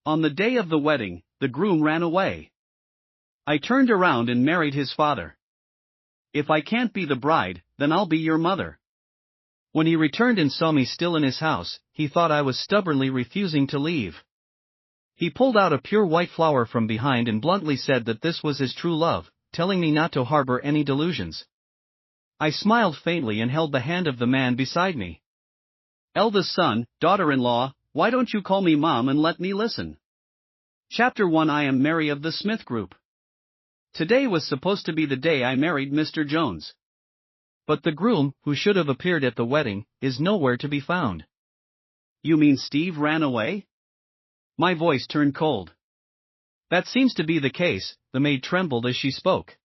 On the day of the wedding, the groom ran away. I turned around and married his father. If I can't be the bride, then I'll be your mother. When he returned and saw me still in his house, he thought I was stubbornly refusing to leave. He pulled out a pure white flower from behind and bluntly said that this was his true love, telling me not to harbor any delusions. I smiled faintly and held the hand of the man beside me. Eldest son, daughter-in-law, why don't you call me mom and let me listen? Chapter 1. I am Mary of the Smith Group. Today was supposed to be the day I married Mr. Jones. But the groom, who should have appeared at the wedding, is nowhere to be found. You mean Steve ran away? My voice turned cold. That seems to be the case, the maid trembled as she spoke.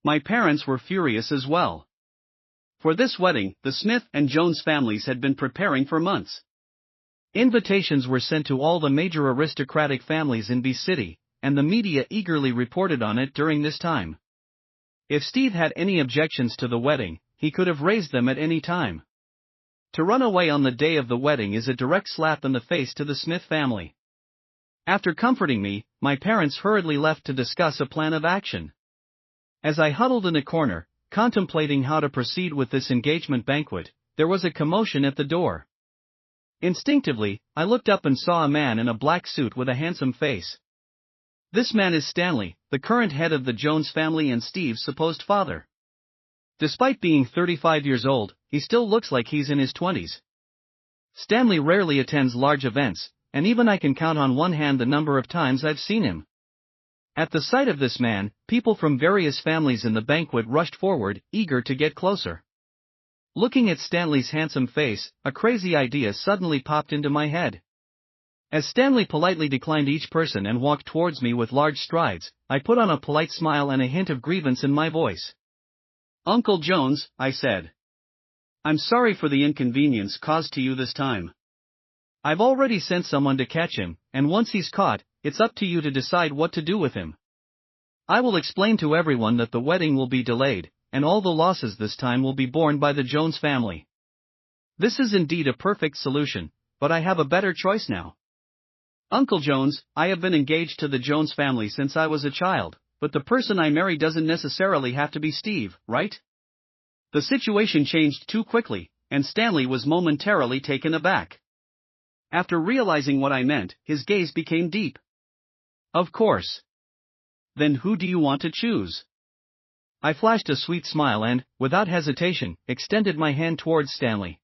My parents were furious as well. For this wedding, the Smith and Jones families had been preparing for months. Invitations were sent to all the major aristocratic families in B City, and the media eagerly reported on it during this time. If Steve had any objections to the wedding, he could have raised them at any time. To run away on the day of the wedding is a direct slap in the face to the Smith family. After comforting me, my parents hurriedly left to discuss a plan of action. As I huddled in a corner, contemplating how to proceed with this engagement banquet, there was a commotion at the door. Instinctively, I looked up and saw a man in a black suit with a handsome face. This man is Stanley, the current head of the Jones family and Steve's supposed father. Despite being 35 years old, he still looks like he's in his 20s. Stanley rarely attends large events, and even I can count on one hand the number of times I've seen him. At the sight of this man, people from various families in the banquet rushed forward, eager to get closer. Looking at Stanley's handsome face, a crazy idea suddenly popped into my head. As Stanley politely declined each person and walked towards me with large strides, I put on a polite smile and a hint of grievance in my voice. Uncle Jones, I said. I'm sorry for the inconvenience caused to you this time. I've already sent someone to catch him, and once he's caught, it's up to you to decide what to do with him. I will explain to everyone that the wedding will be delayed, and all the losses this time will be borne by the Jones family. This is indeed a perfect solution, but I have a better choice now. Uncle Jones, I have been engaged to the Jones family since I was a child, but the person I marry doesn't necessarily have to be Steve, right? The situation changed too quickly, and Stanley was momentarily taken aback. After realizing what I meant, his gaze became deep. Of course. Then who do you want to choose? I flashed a sweet smile and, without hesitation, extended my hand towards Stanley.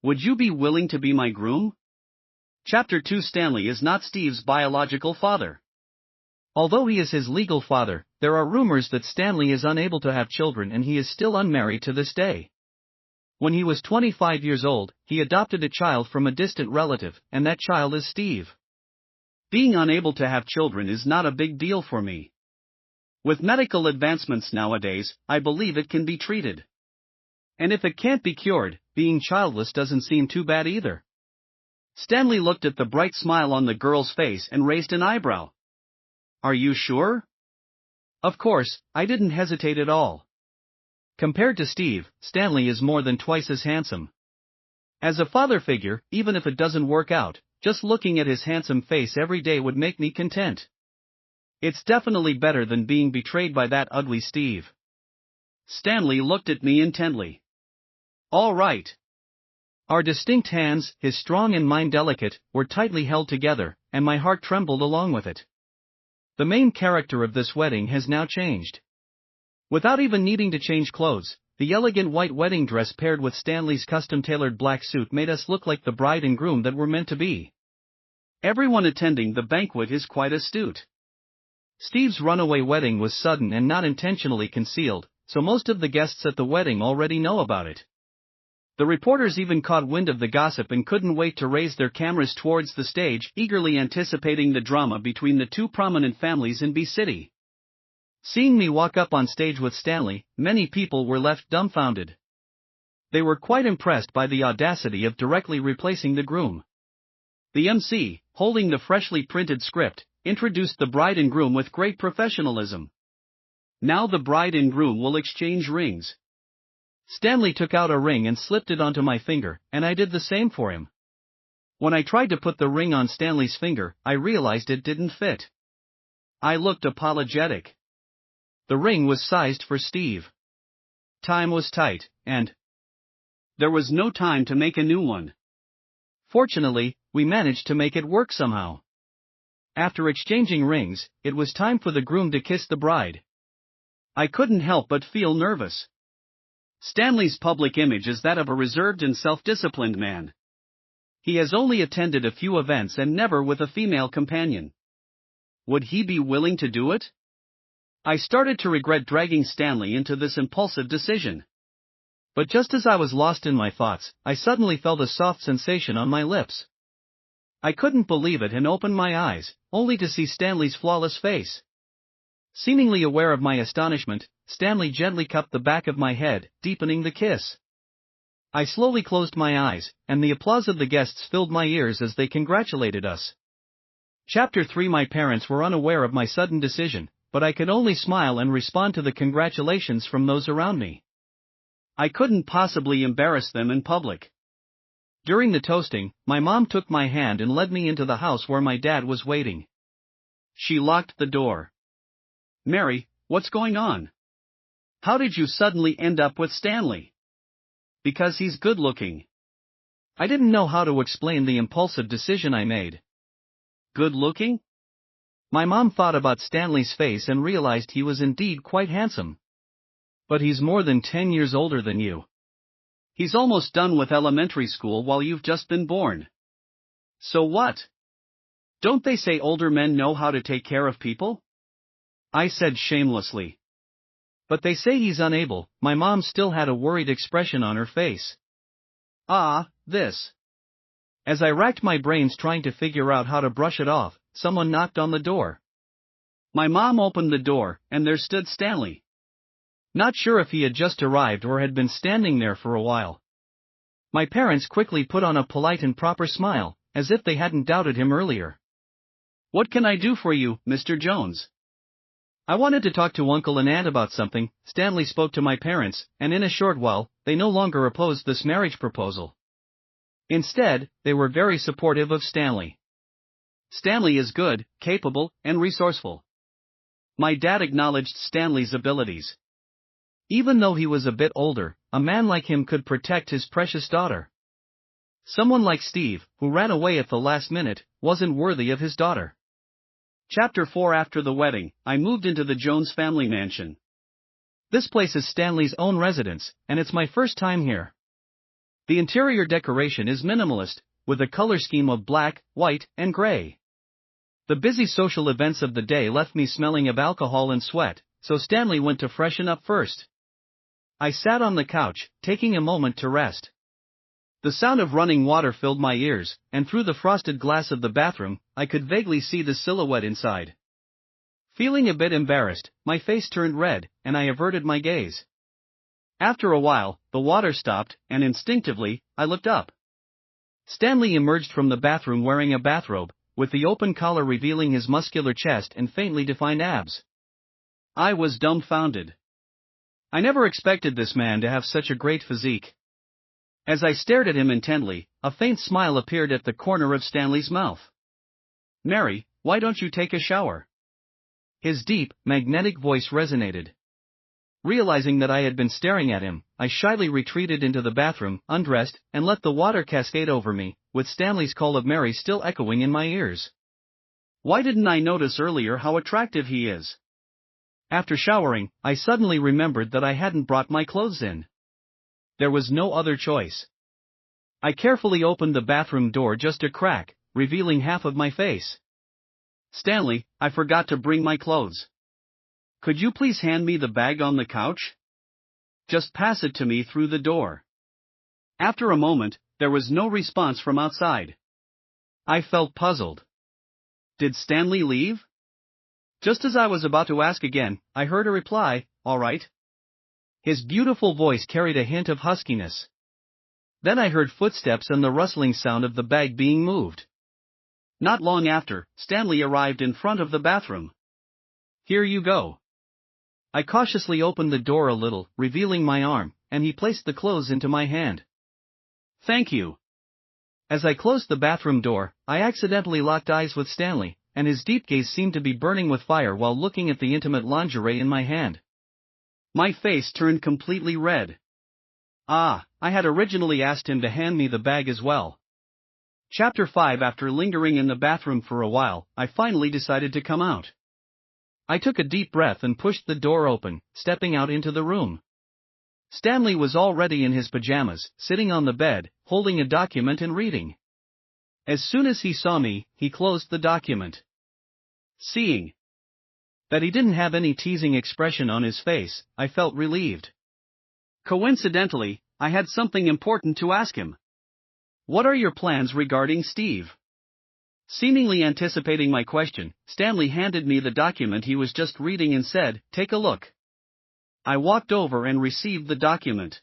Would you be willing to be my groom? Chapter 2. Stanley is not Steve's biological father. Although he is his legal father, there are rumors that Stanley is unable to have children and he is still unmarried to this day. When he was 25 years old, he adopted a child from a distant relative, and that child is Steve. Being unable to have children is not a big deal for me. With medical advancements nowadays, I believe it can be treated. And if it can't be cured, being childless doesn't seem too bad either. Stanley looked at the bright smile on the girl's face and raised an eyebrow. Are you sure? Of course, I didn't hesitate at all. Compared to Steve, Stanley is more than twice as handsome. As a father figure, even if it doesn't work out, just looking at his handsome face every day would make me content. It's definitely better than being betrayed by that ugly Steve. Stanley looked at me intently. All right. Our distinct hands, his strong and mine delicate, were tightly held together, and my heart trembled along with it. The main character of this wedding has now changed. Without even needing to change clothes, the elegant white wedding dress paired with Stanley's custom-tailored black suit made us look like the bride and groom that we're meant to be. Everyone attending the banquet is quite astute. Steve's runaway wedding was sudden and not intentionally concealed, so most of the guests at the wedding already know about it. The reporters even caught wind of the gossip and couldn't wait to raise their cameras towards the stage, eagerly anticipating the drama between the two prominent families in B City. Seeing me walk up on stage with Stanley, many people were left dumbfounded. They were quite impressed by the audacity of directly replacing the groom. The MC, holding the freshly printed script, introduced the bride and groom with great professionalism. Now the bride and groom will exchange rings. Stanley took out a ring and slipped it onto my finger, and I did the same for him. When I tried to put the ring on Stanley's finger, I realized it didn't fit. I looked apologetic. The ring was sized for Steve. Time was tight, and there was no time to make a new one. Fortunately, we managed to make it work somehow. After exchanging rings, it was time for the groom to kiss the bride. I couldn't help but feel nervous. Stanley's public image is that of a reserved and self-disciplined man. He has only attended a few events and never with a female companion. Would he be willing to do it? I started to regret dragging Stanley into this impulsive decision. But just as I was lost in my thoughts, I suddenly felt a soft sensation on my lips. I couldn't believe it and opened my eyes, only to see Stanley's flawless face. Seemingly aware of my astonishment, Stanley gently cupped the back of my head, deepening the kiss. I slowly closed my eyes, and the applause of the guests filled my ears as they congratulated us. Chapter 3. My parents were unaware of my sudden decision, but I could only smile and respond to the congratulations from those around me. I couldn't possibly embarrass them in public. During the toasting, my mom took my hand and led me into the house where my dad was waiting. She locked the door. "Mary, what's going on? How did you suddenly end up with Stanley?" "Because he's good looking." I didn't know how to explain the impulsive decision I made. Good looking? My mom thought about Stanley's face and realized he was indeed quite handsome. But he's more than 10 years older than you. He's almost done with elementary school while you've just been born. So what? Don't they say older men know how to take care of people? I said shamelessly. But they say he's unable. My mom still had a worried expression on her face. This. As I racked my brains trying to figure out how to brush it off, someone knocked on the door. My mom opened the door, and there stood Stanley. Not sure if he had just arrived or had been standing there for a while. My parents quickly put on a polite and proper smile, as if they hadn't doubted him earlier. "What can I do for you, Mr. Jones?" "I wanted to talk to Uncle and Aunt about something." Stanley spoke to my parents, and in a short while, they no longer opposed this marriage proposal. Instead, they were very supportive of Stanley. Stanley is good, capable, and resourceful. My dad acknowledged Stanley's abilities. Even though he was a bit older, a man like him could protect his precious daughter. Someone like Steve, who ran away at the last minute, wasn't worthy of his daughter. Chapter 4. After the wedding, I moved into the Jones family mansion. This place is Stanley's own residence, and it's my first time here. The interior decoration is minimalist, with a color scheme of black, white, and gray. The busy social events of the day left me smelling of alcohol and sweat, so Stanley went to freshen up first. I sat on the couch, taking a moment to rest. The sound of running water filled my ears, and through the frosted glass of the bathroom, I could vaguely see the silhouette inside. Feeling a bit embarrassed, my face turned red, and I averted my gaze. After a while, the water stopped, and instinctively, I looked up. Stanley emerged from the bathroom wearing a bathrobe, with the open collar revealing his muscular chest and faintly defined abs. I was dumbfounded. I never expected this man to have such a great physique. As I stared at him intently, a faint smile appeared at the corner of Stanley's mouth. "Mary, why don't you take a shower?" His deep, magnetic voice resonated. Realizing that I had been staring at him, I shyly retreated into the bathroom, undressed, and let the water cascade over me, with Stanley's call of Mary still echoing in my ears. Why didn't I notice earlier how attractive he is? After showering, I suddenly remembered that I hadn't brought my clothes in. There was no other choice. I carefully opened the bathroom door just a crack, revealing half of my face. "Stanley, I forgot to bring my clothes. Could you please hand me the bag on the couch? Just pass it to me through the door." After a moment, there was no response from outside. I felt puzzled. Did Stanley leave? Just as I was about to ask again, I heard a reply, "All right." His beautiful voice carried a hint of huskiness. Then I heard footsteps and the rustling sound of the bag being moved. Not long after, Stanley arrived in front of the bathroom. "Here you go." I cautiously opened the door a little, revealing my arm, and he placed the clothes into my hand. "Thank you." As I closed the bathroom door, I accidentally locked eyes with Stanley, and his deep gaze seemed to be burning with fire while looking at the intimate lingerie in my hand. My face turned completely red. I had originally asked him to hand me the bag as well. Chapter 5. After lingering in the bathroom for a while, I finally decided to come out. I took a deep breath and pushed the door open, stepping out into the room. Stanley was already in his pajamas, sitting on the bed, holding a document and reading. As soon as he saw me, he closed the document. Seeing that he didn't have any teasing expression on his face, I felt relieved. Coincidentally, I had something important to ask him. What are your plans regarding Steve? Seemingly anticipating my question, Stanley handed me the document he was just reading and said, "Take a look." I walked over and received the document.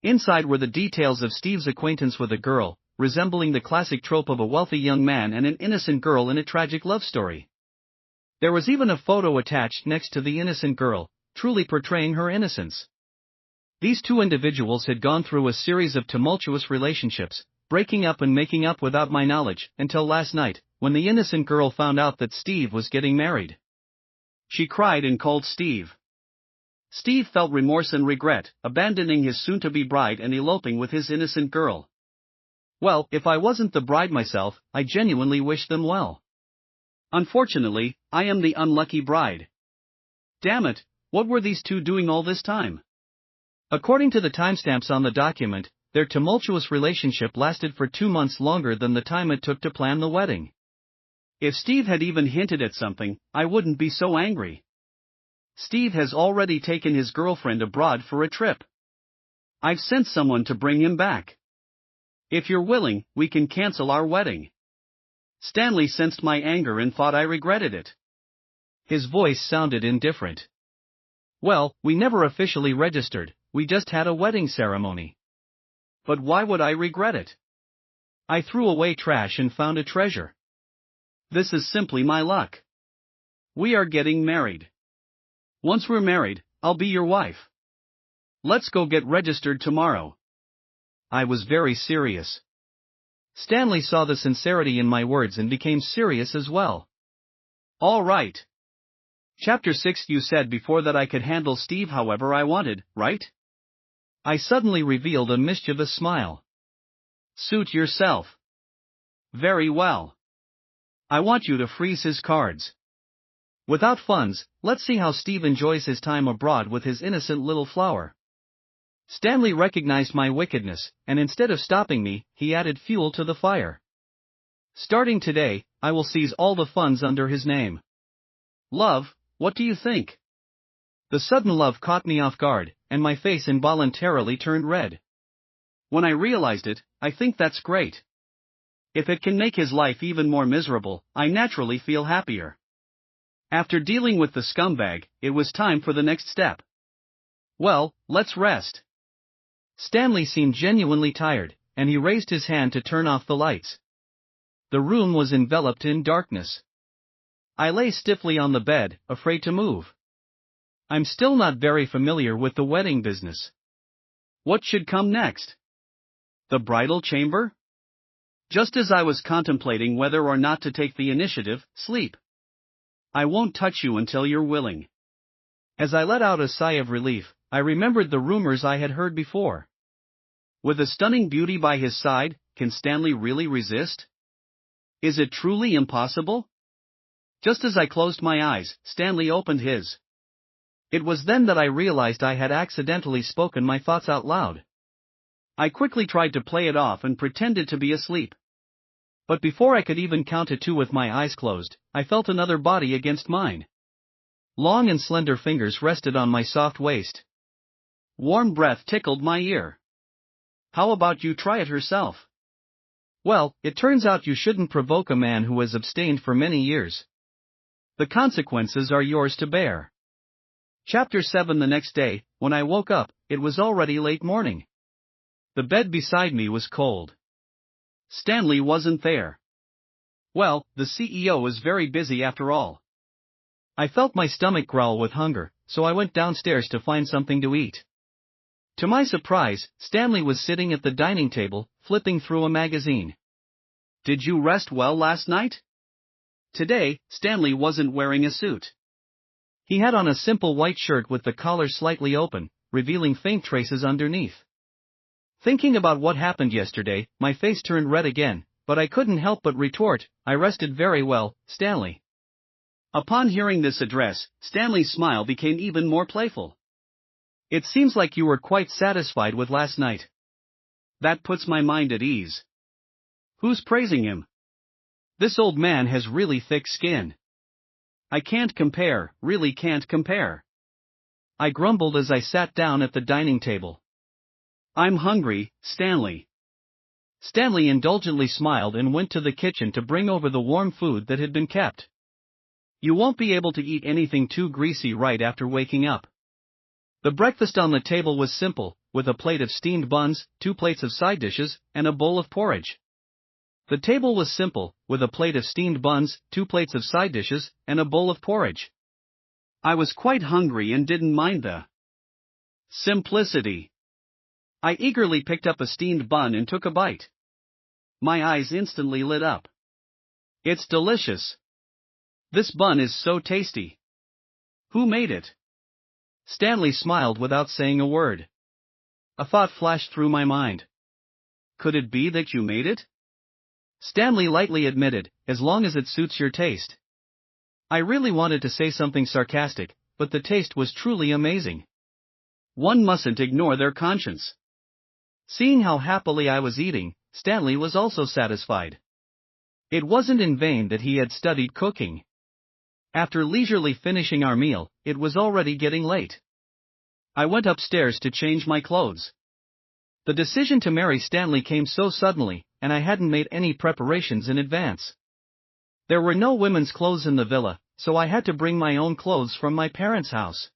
Inside were the details of Steve's acquaintance with a girl, resembling the classic trope of a wealthy young man and an innocent girl in a tragic love story. There was even a photo attached next to the innocent girl, truly portraying her innocence. These two individuals had gone through a series of tumultuous relationships, breaking up and making up without my knowledge, until last night, when the innocent girl found out that Steve was getting married. She cried and called Steve. Steve felt remorse and regret, abandoning his soon-to-be bride and eloping with his innocent girl. Well, if I wasn't the bride myself, I genuinely wished them well. Unfortunately, I am the unlucky bride. Damn it, what were these two doing all this time? According to the timestamps on the document, their tumultuous relationship lasted for 2 months longer than the time it took to plan the wedding. If Steve had even hinted at something, I wouldn't be so angry. Steve has already taken his girlfriend abroad for a trip. I've sent someone to bring him back. If you're willing, we can cancel our wedding. Stanley sensed my anger and thought I regretted it. His voice sounded indifferent. Well, we never officially registered, we just had a wedding ceremony. But why would I regret it? I threw away trash and found a treasure. This is simply my luck. We are getting married. Once we're married, I'll be your wife. Let's go get registered tomorrow. I was very serious. Stanley saw the sincerity in my words and became serious as well. All right. Chapter 6. You said before that I could handle Steve however I wanted, right? I suddenly revealed a mischievous smile. Suit yourself. Very well. I want you to freeze his cards. Without funds, let's see how Steve enjoys his time abroad with his innocent little flower. Stanley recognized my wickedness, and instead of stopping me, he added fuel to the fire. Starting today, I will seize all the funds under his name. Love, what do you think? The sudden love caught me off guard, and my face involuntarily turned red. When I realized it, I think that's great. If it can make his life even more miserable, I naturally feel happier. After dealing with the scumbag, it was time for the next step. Well, let's rest. Stanley seemed genuinely tired, and he raised his hand to turn off the lights. The room was enveloped in darkness. I lay stiffly on the bed, afraid to move. I'm still not very familiar with the wedding business. What should come next? The bridal chamber? Just as I was contemplating whether or not to take the initiative, sleep. I won't touch you until you're willing. As I let out a sigh of relief, I remembered the rumors I had heard before. With a stunning beauty by his side, can Stanley really resist? Is it truly impossible? Just as I closed my eyes, Stanley opened his. It was then that I realized I had accidentally spoken my thoughts out loud. I quickly tried to play it off and pretended to be asleep. But before I could even count to 2 with my eyes closed, I felt another body against mine. Long and slender fingers rested on my soft waist. Warm breath tickled my ear. How about you try it herself? Well, it turns out you shouldn't provoke a man who has abstained for many years. The consequences are yours to bear. Chapter 7. The next day, when I woke up, it was already late morning. The bed beside me was cold. Stanley wasn't there. Well, the CEO is very busy after all. I felt my stomach growl with hunger, so I went downstairs to find something to eat. To my surprise, Stanley was sitting at the dining table, flipping through a magazine. Did you rest well last night? Today, Stanley wasn't wearing a suit. He had on a simple white shirt with the collar slightly open, revealing faint traces underneath. Thinking about what happened yesterday, my face turned red again, but I couldn't help but retort, I rested very well, Stanley. Upon hearing this address, Stanley's smile became even more playful. It seems like you were quite satisfied with last night. That puts my mind at ease. Who's praising him? This old man has really thick skin. I can't compare, really can't compare. I grumbled as I sat down at the dining table. I'm hungry, Stanley. Stanley indulgently smiled and went to the kitchen to bring over the warm food that had been kept. You won't be able to eat anything too greasy right after waking up. The breakfast on the table was simple, with a plate of steamed buns, 2 plates of side dishes, and a bowl of porridge. The table was simple, with a plate of steamed buns, 2 plates of side dishes, and a bowl of porridge. I was quite hungry and didn't mind the simplicity. I eagerly picked up a steamed bun and took a bite. My eyes instantly lit up. It's delicious. This bun is so tasty. Who made it? Stanley smiled without saying a word. A thought flashed through my mind. Could it be that you made it? Stanley lightly admitted, as long as it suits your taste. I really wanted to say something sarcastic, but the taste was truly amazing. One mustn't ignore their conscience. Seeing how happily I was eating, Stanley was also satisfied. It wasn't in vain that he had studied cooking. After leisurely finishing our meal, it was already getting late. I went upstairs to change my clothes. The decision to marry Stanley came so suddenly, and I hadn't made any preparations in advance. There were no women's clothes in the villa, so I had to bring my own clothes from my parents' house.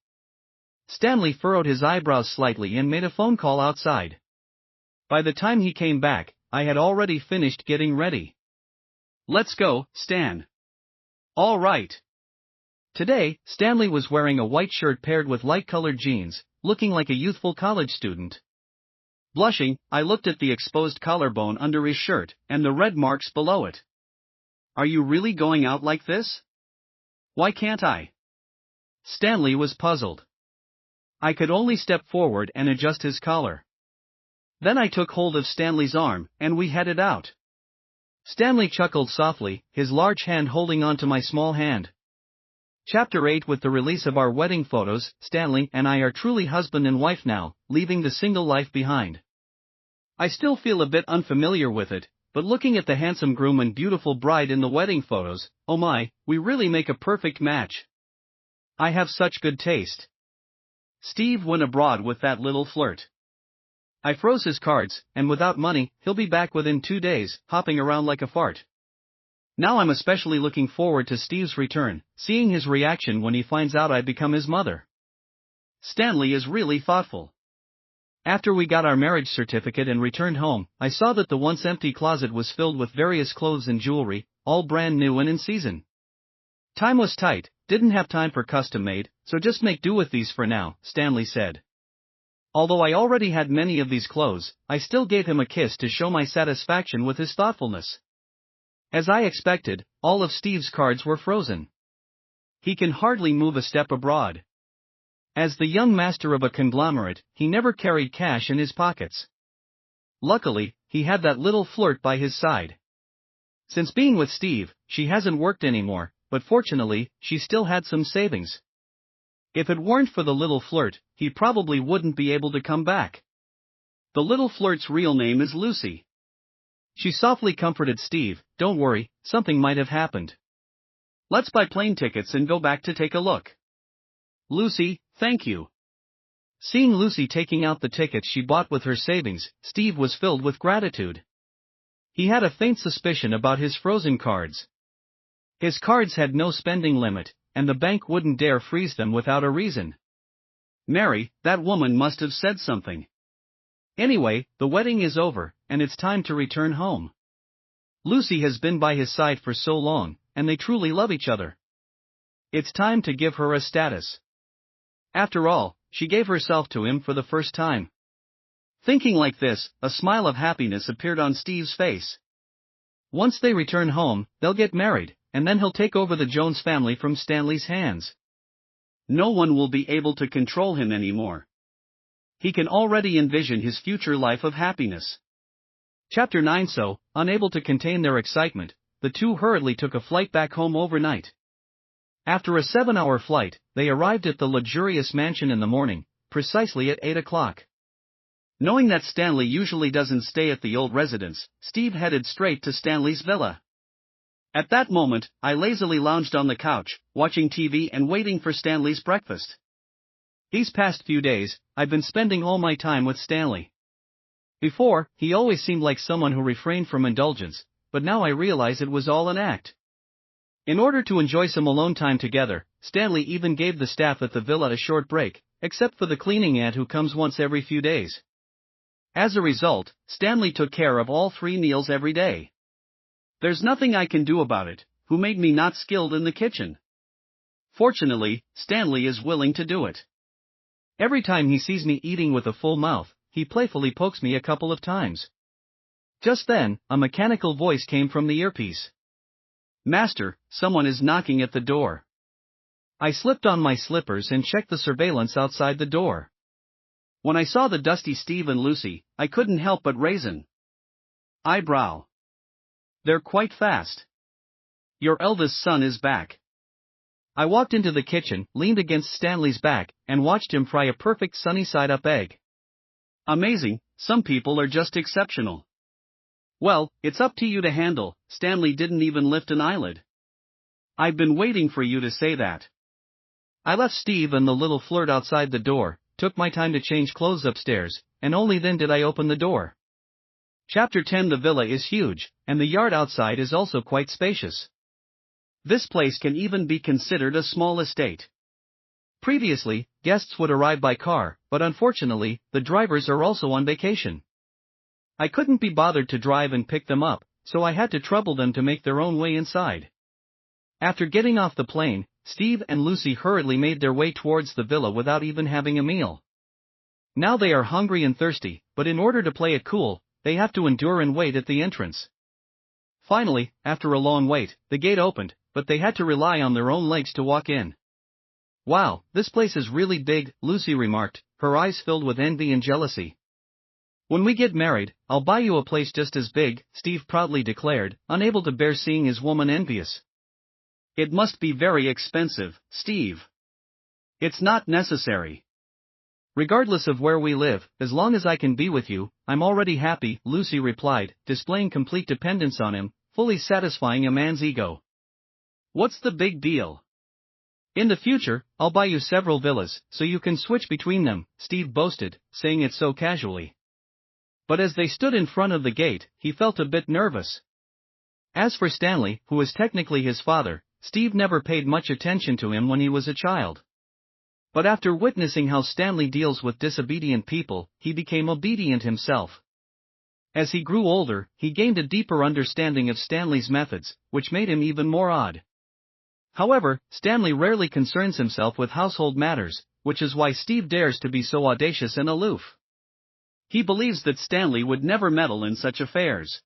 Stanley furrowed his eyebrows slightly and made a phone call outside. By the time he came back, I had already finished getting ready. Let's go, Stan. All right. Today, Stanley was wearing a white shirt paired with light-colored jeans, looking like a youthful college student. Blushing, I looked at the exposed collarbone under his shirt, and the red marks below it. Are you really going out like this? Why can't I? Stanley was puzzled. I could only step forward and adjust his collar. Then I took hold of Stanley's arm, and we headed out. Stanley chuckled softly, his large hand holding onto my small hand. Chapter 8. With the release of our wedding photos, Stanley and I are truly husband and wife now, leaving the single life behind. I still feel a bit unfamiliar with it, but looking at the handsome groom and beautiful bride in the wedding photos, oh my, we really make a perfect match. I have such good taste. Steve went abroad with that little flirt. I froze his cards, and without money, he'll be back within 2 days, hopping around like a fart. Now I'm especially looking forward to Steve's return, seeing his reaction when he finds out I've become his mother. Stanley is really thoughtful. After we got our marriage certificate and returned home, I saw that the once empty closet was filled with various clothes and jewelry, all brand new and in season. Time was tight, didn't have time for custom made, so just make do with these for now, Stanley said. Although I already had many of these clothes, I still gave him a kiss to show my satisfaction with his thoughtfulness. As I expected, all of Steve's cards were frozen. He can hardly move a step abroad. As the young master of a conglomerate, he never carried cash in his pockets. Luckily, he had that little flirt by his side. Since being with Steve, she hasn't worked anymore, but fortunately, she still had some savings. If it weren't for the little flirt, he probably wouldn't be able to come back. The little flirt's real name is Lucy. She softly comforted Steve, don't worry, something might have happened. Let's buy plane tickets and go back to take a look. Lucy, thank you. Seeing Lucy taking out the tickets she bought with her savings, Steve was filled with gratitude. He had a faint suspicion about his frozen cards. His cards had no spending limit, and the bank wouldn't dare freeze them without a reason. Mary, that woman must have said something. Anyway, the wedding is over, and it's time to return home. Lucy has been by his side for so long, and they truly love each other. It's time to give her a status. After all, she gave herself to him for the first time. Thinking like this, a smile of happiness appeared on Steve's face. Once they return home, they'll get married, and then he'll take over the Jones family from Stanley's hands. No one will be able to control him anymore. He can already envision his future life of happiness. Chapter 9. So, unable to contain their excitement, the two hurriedly took a flight back home overnight. After a 7-hour flight, they arrived at the luxurious mansion in the morning, precisely at 8 o'clock. Knowing that Stanley usually doesn't stay at the old residence, Steve headed straight to Stanley's villa. At that moment, I lazily lounged on the couch, watching TV and waiting for Stanley's breakfast. These past few days, I've been spending all my time with Stanley. Before, he always seemed like someone who refrained from indulgence, but now I realize it was all an act. In order to enjoy some alone time together, Stanley even gave the staff at the villa a short break, except for the cleaning aunt who comes once every few days. As a result, Stanley took care of all 3 meals every day. There's nothing I can do about it, who made me not skilled in the kitchen. Fortunately, Stanley is willing to do it. Every time he sees me eating with a full mouth, he playfully pokes me a couple of times. Just then, a mechanical voice came from the earpiece. "Master, someone is knocking at the door." I slipped on my slippers and checked the surveillance outside the door. When I saw the dusty Steve and Lucy, I couldn't help but raise an eyebrow. They're quite fast. Your eldest son is back. I walked into the kitchen, leaned against Stanley's back, and watched him fry a perfect sunny side-up egg. Amazing, some people are just exceptional. Well, it's up to you to handle. Stanley didn't even lift an eyelid. I've been waiting for you to say that. I left Steve and the little flirt outside the door, took my time to change clothes upstairs, and only then did I open the door. Chapter 10. The villa is huge, and the yard outside is also quite spacious. This place can even be considered a small estate. Previously, guests would arrive by car, but unfortunately, the drivers are also on vacation. I couldn't be bothered to drive and pick them up, so I had to trouble them to make their own way inside. After getting off the plane, Steve and Lucy hurriedly made their way towards the villa without even having a meal. Now they are hungry and thirsty, but in order to play it cool, they have to endure and wait at the entrance. Finally, after a long wait, the gate opened, but they had to rely on their own legs to walk in. "Wow, this place is really big," Lucy remarked, her eyes filled with envy and jealousy. "When we get married, I'll buy you a place just as big," Steve proudly declared, unable to bear seeing his woman envious. "It must be very expensive, Steve." "It's not necessary. Regardless of where we live, as long as I can be with you, I'm already happy," Lucy replied, displaying complete dependence on him, fully satisfying a man's ego. "What's the big deal? In the future, I'll buy you several villas, so you can switch between them," Steve boasted, saying it so casually. But as they stood in front of the gate, he felt a bit nervous. As for Stanley, who was technically his father, Steve never paid much attention to him when he was a child. But after witnessing how Stanley deals with disobedient people, he became obedient himself. As he grew older, he gained a deeper understanding of Stanley's methods, which made him even more odd. However, Stanley rarely concerns himself with household matters, which is why Steve dares to be so audacious and aloof. He believes that Stanley would never meddle in such affairs.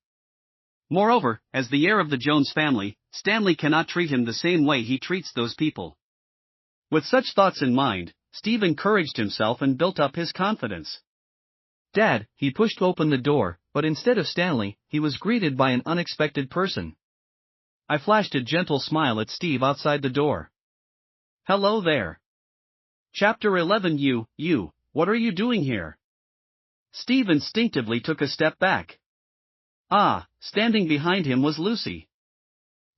Moreover, as the heir of the Jones family, Stanley cannot treat him the same way he treats those people. With such thoughts in mind, Steve encouraged himself and built up his confidence. "Dad," he pushed open the door, but instead of Stanley, he was greeted by an unexpected person. I flashed a gentle smile at Steve outside the door. "Hello there. Chapter 11. You, what are you doing here?" Steve instinctively took a step back. Standing behind him was Lucy.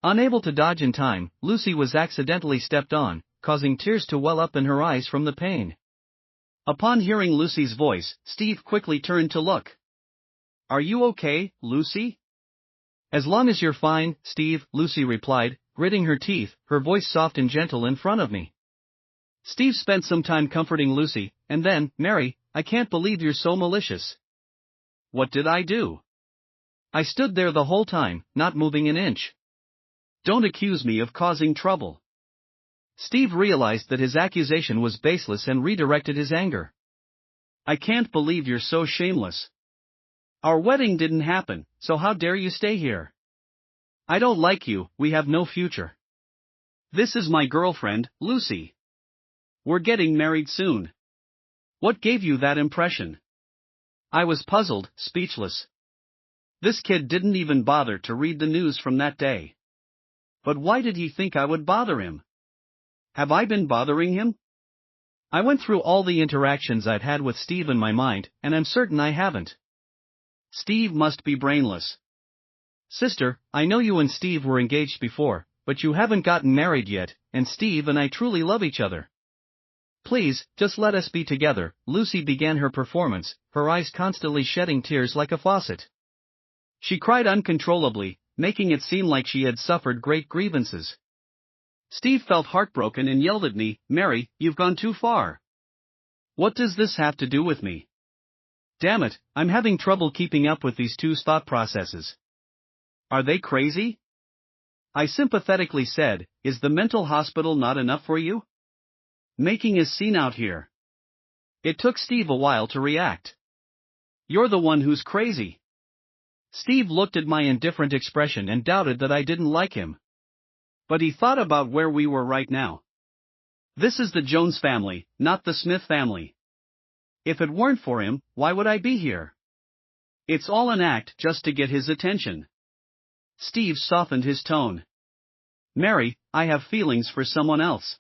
Unable to dodge in time, Lucy was accidentally stepped on, causing tears to well up in her eyes from the pain. Upon hearing Lucy's voice, Steve quickly turned to look. "Are you okay, Lucy?" "As long as you're fine, Steve," Lucy replied, gritting her teeth, her voice soft and gentle in front of me. Steve spent some time comforting Lucy, and then, "Mary, I can't believe you're so malicious." "What did I do?" "I stood there the whole time, not moving an inch." "Don't accuse me of causing trouble." Steve realized that his accusation was baseless and redirected his anger. I can't believe you're so shameless. Our wedding didn't happen, so how dare you stay here? I don't like you, we have no future. This is my girlfriend, Lucy. We're getting married soon. What gave you that impression? I was puzzled, speechless. This kid didn't even bother to read the news from that day. But why did he think I would bother him? Have I been bothering him? I went through all the interactions I'd had with Steve in my mind, and I'm certain I haven't. Steve must be brainless. Sister, I know you and Steve were engaged before, but you haven't gotten married yet, and Steve and I truly love each other. Please, just let us be together. Lucy began her performance, her eyes constantly shedding tears like a faucet. She cried uncontrollably, making it seem like she had suffered great grievances. Steve felt heartbroken and yelled at me, "Mary, you've gone too far. What does this have to do with me? Damn it, I'm having trouble keeping up with these two's thought processes. Are they crazy?" I sympathetically said, "Is the mental hospital not enough for you? Making a scene out here." It took Steve a while to react. "You're the one who's crazy." Steve looked at my indifferent expression and doubted that I didn't like him. But he thought about where we were right now. This is the Jones family, not the Smith family. If it weren't for him, why would I be here? It's all an act just to get his attention. Steve softened his tone. "Mary, I have feelings for someone else.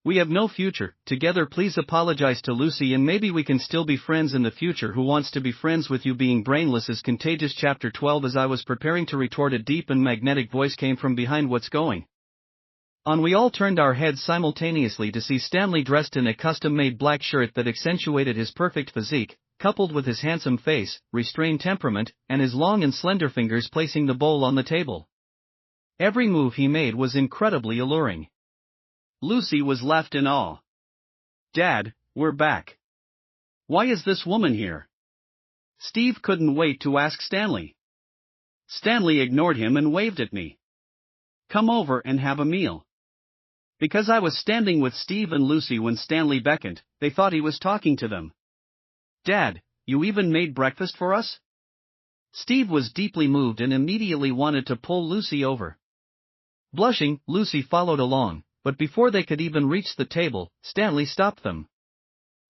We have no future together. Please apologize to Lucy and maybe we can still be friends in the future. Who wants to be friends with you? Being brainless is contagious." Chapter 12. As I was preparing to retort, a deep and magnetic voice came from behind. "What's going on?" We all turned our heads simultaneously to see Stanley dressed in a custom-made black shirt that accentuated his perfect physique, coupled with his handsome face, restrained temperament, and his long and slender fingers placing the bowl on the table. Every move he made was incredibly alluring. Lucy was left in awe. "Dad, we're back. Why is this woman here?" Steve couldn't wait to ask Stanley. Stanley ignored him and waved at me. "Come over and have a meal." Because I was standing with Steve and Lucy when Stanley beckoned, they thought he was talking to them. "Dad, you even made breakfast for us?" Steve was deeply moved and immediately wanted to pull Lucy over. Blushing, Lucy followed along, but before they could even reach the table, Stanley stopped them.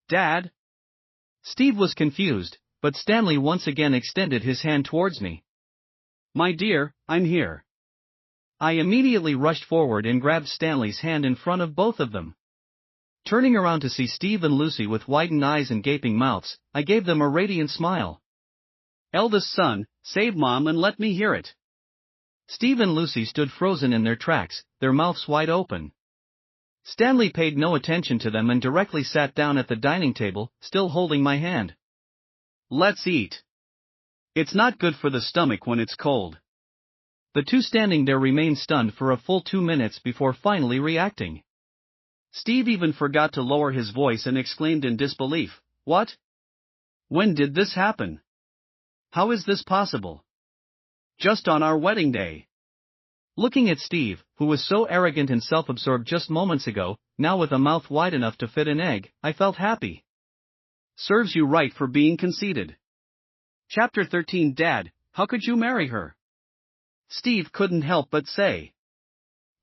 "Dad?" Steve was confused, but Stanley once again extended his hand towards me. "My dear, I'm here." I immediately rushed forward and grabbed Stanley's hand in front of both of them. Turning around to see Steve and Lucy with widened eyes and gaping mouths, I gave them a radiant smile. "Eldest son, save Mom and let me hear it." Steve and Lucy stood frozen in their tracks, their mouths wide open. Stanley paid no attention to them and directly sat down at the dining table, still holding my hand. "Let's eat. It's not good for the stomach when it's cold." The two standing there remained stunned for a full 2 minutes before finally reacting. Steve even forgot to lower his voice and exclaimed in disbelief, "What? When did this happen? How is this possible? Just on our wedding day." Looking at Steve, who was so arrogant and self-absorbed just moments ago, now with a mouth wide enough to fit an egg, I felt happy. Serves you right for being conceited. Chapter 13. Dad, how could you marry her? Steve couldn't help but say.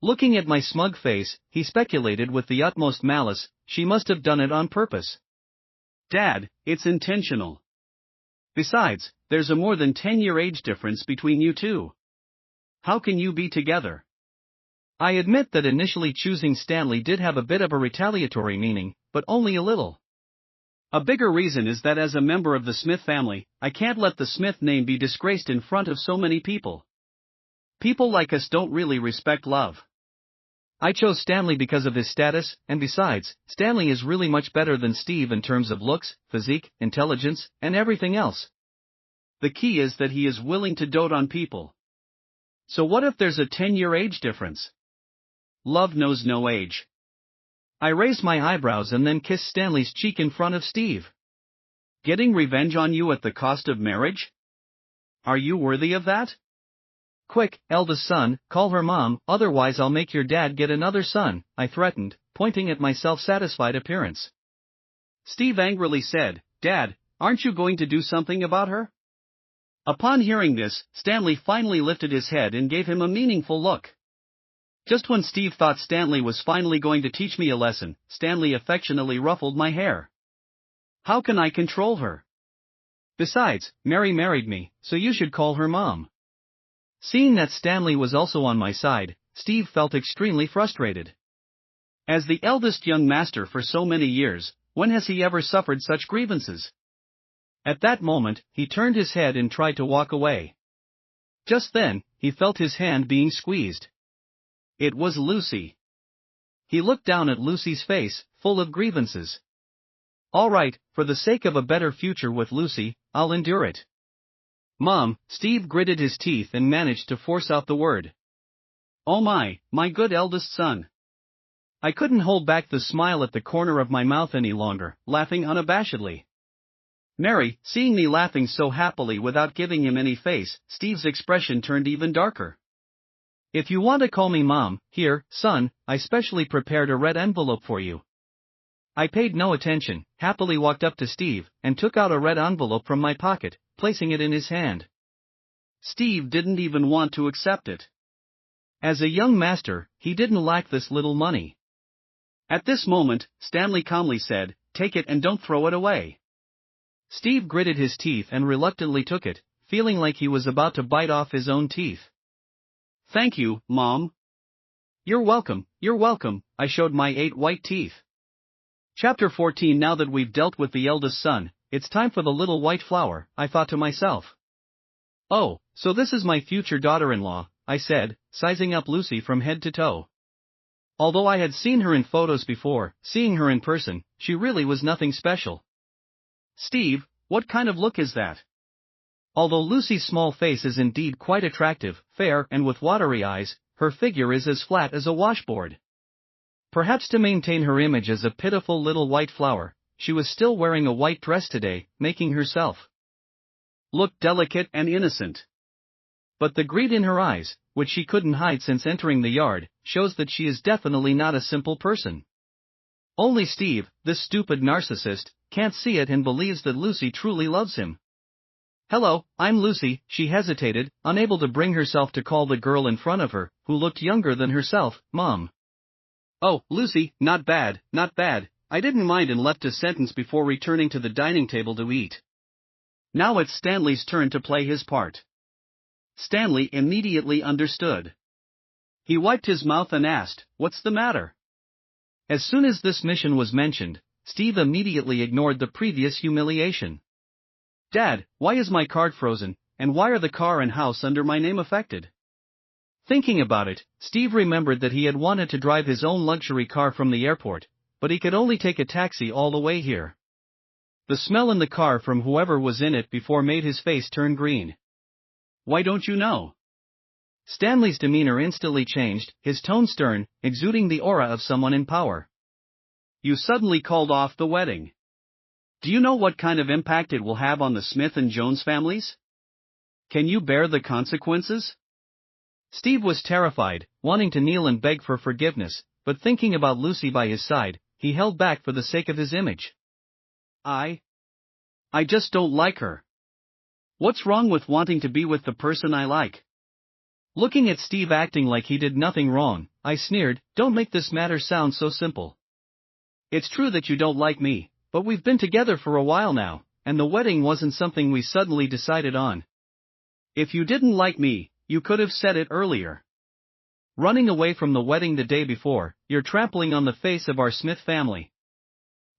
Looking at my smug face, he speculated with the utmost malice, "She must have done it on purpose." "Dad, it's intentional. Besides, there's a more than 10-year age difference between you two. How can you be together?" I admit that initially choosing Stanley did have a bit of a retaliatory meaning, but only a little. A bigger reason is that as a member of the Smith family, I can't let the Smith name be disgraced in front of so many people. People like us don't really respect love. I chose Stanley because of his status, and besides, Stanley is really much better than Steve in terms of looks, physique, intelligence, and everything else. The key is that he is willing to dote on people. So what if there's a 10-year age difference? Love knows no age. I raised my eyebrows and then kissed Stanley's cheek in front of Steve. Getting revenge on you at the cost of marriage? Are you worthy of that? Quick, eldest son, call her mom, otherwise I'll make your dad get another son, I threatened, pointing at my self-satisfied appearance. Steve angrily said, Dad, aren't you going to do something about her? Upon hearing this, Stanley finally lifted his head and gave him a meaningful look. Just when Steve thought Stanley was finally going to teach me a lesson, Stanley affectionately ruffled my hair. How can I control her? Besides, Mary married me, so you should call her Mom. Seeing that Stanley was also on my side, Steve felt extremely frustrated. As the eldest young master for so many years, when has he ever suffered such grievances? At that moment, he turned his head and tried to walk away. Just then, he felt his hand being squeezed. It was Lucy. He looked down at Lucy's face, full of grievances. All right, for the sake of a better future with Lucy, I'll endure it. Mom, Steve gritted his teeth and managed to force out the word. Oh my good eldest son. I couldn't hold back the smile at the corner of my mouth any longer, laughing unabashedly. Mary, seeing me laughing so happily without giving him any face, Steve's expression turned even darker. If you want to call me Mom, here, son, I specially prepared a red envelope for you. I paid no attention, happily walked up to Steve, and took out a red envelope from my pocket, placing it in his hand. Steve didn't even want to accept it. As a young master, he didn't lack this little money. At this moment, Stanley calmly said, "Take it and don't throw it away." Steve gritted his teeth and reluctantly took it, feeling like he was about to bite off his own teeth. Thank you, Mom. You're welcome, I showed my 8 white teeth. Chapter 14. Now that we've dealt with the eldest son, it's time for the little white flower, I thought to myself. Oh, so this is my future daughter-in-law, I said, sizing up Lucy from head to toe. Although I had seen her in photos before, seeing her in person, she really was nothing special. Steve, what kind of look is that? Although Lucy's small face is indeed quite attractive, fair and with watery eyes, her figure is as flat as a washboard. Perhaps to maintain her image as a pitiful little white flower, she was still wearing a white dress today, making herself look delicate and innocent. But the greed in her eyes, which she couldn't hide since entering the yard, shows that she is definitely not a simple person. Only Steve, this stupid narcissist, can't see it and believes that Lucy truly loves him. Hello, I'm Lucy, she hesitated, unable to bring herself to call the girl in front of her, who looked younger than herself, Mom. Oh, Lucy, not bad, I didn't mind and left a sentence before returning to the dining table to eat. Now it's Stanley's turn to play his part. Stanley immediately understood. He wiped his mouth and asked, "What's the matter?" As soon as this mission was mentioned, Steve immediately ignored the previous humiliation. Dad, why is my card frozen, and why are the car and house under my name affected? Thinking about it, Steve remembered that he had wanted to drive his own luxury car from the airport, but he could only take a taxi all the way here. The smell in the car from whoever was in it before made his face turn green. Why don't you know? Stanley's demeanor instantly changed, his tone stern, exuding the aura of someone in power. You suddenly called off the wedding. Do you know what kind of impact it will have on the Smith and Jones families? Can you bear the consequences? Steve was terrified, wanting to kneel and beg for forgiveness, but thinking about Lucy by his side, he held back for the sake of his image. I just don't like her. What's wrong with wanting to be with the person I like? Looking at Steve acting like he did nothing wrong, I sneered, "Don't make this matter sound so simple. It's true that you don't like me, but we've been together for a while now, and the wedding wasn't something we suddenly decided on. If you didn't like me, you could have said it earlier. Running away from the wedding the day before, you're trampling on the face of our Smith family.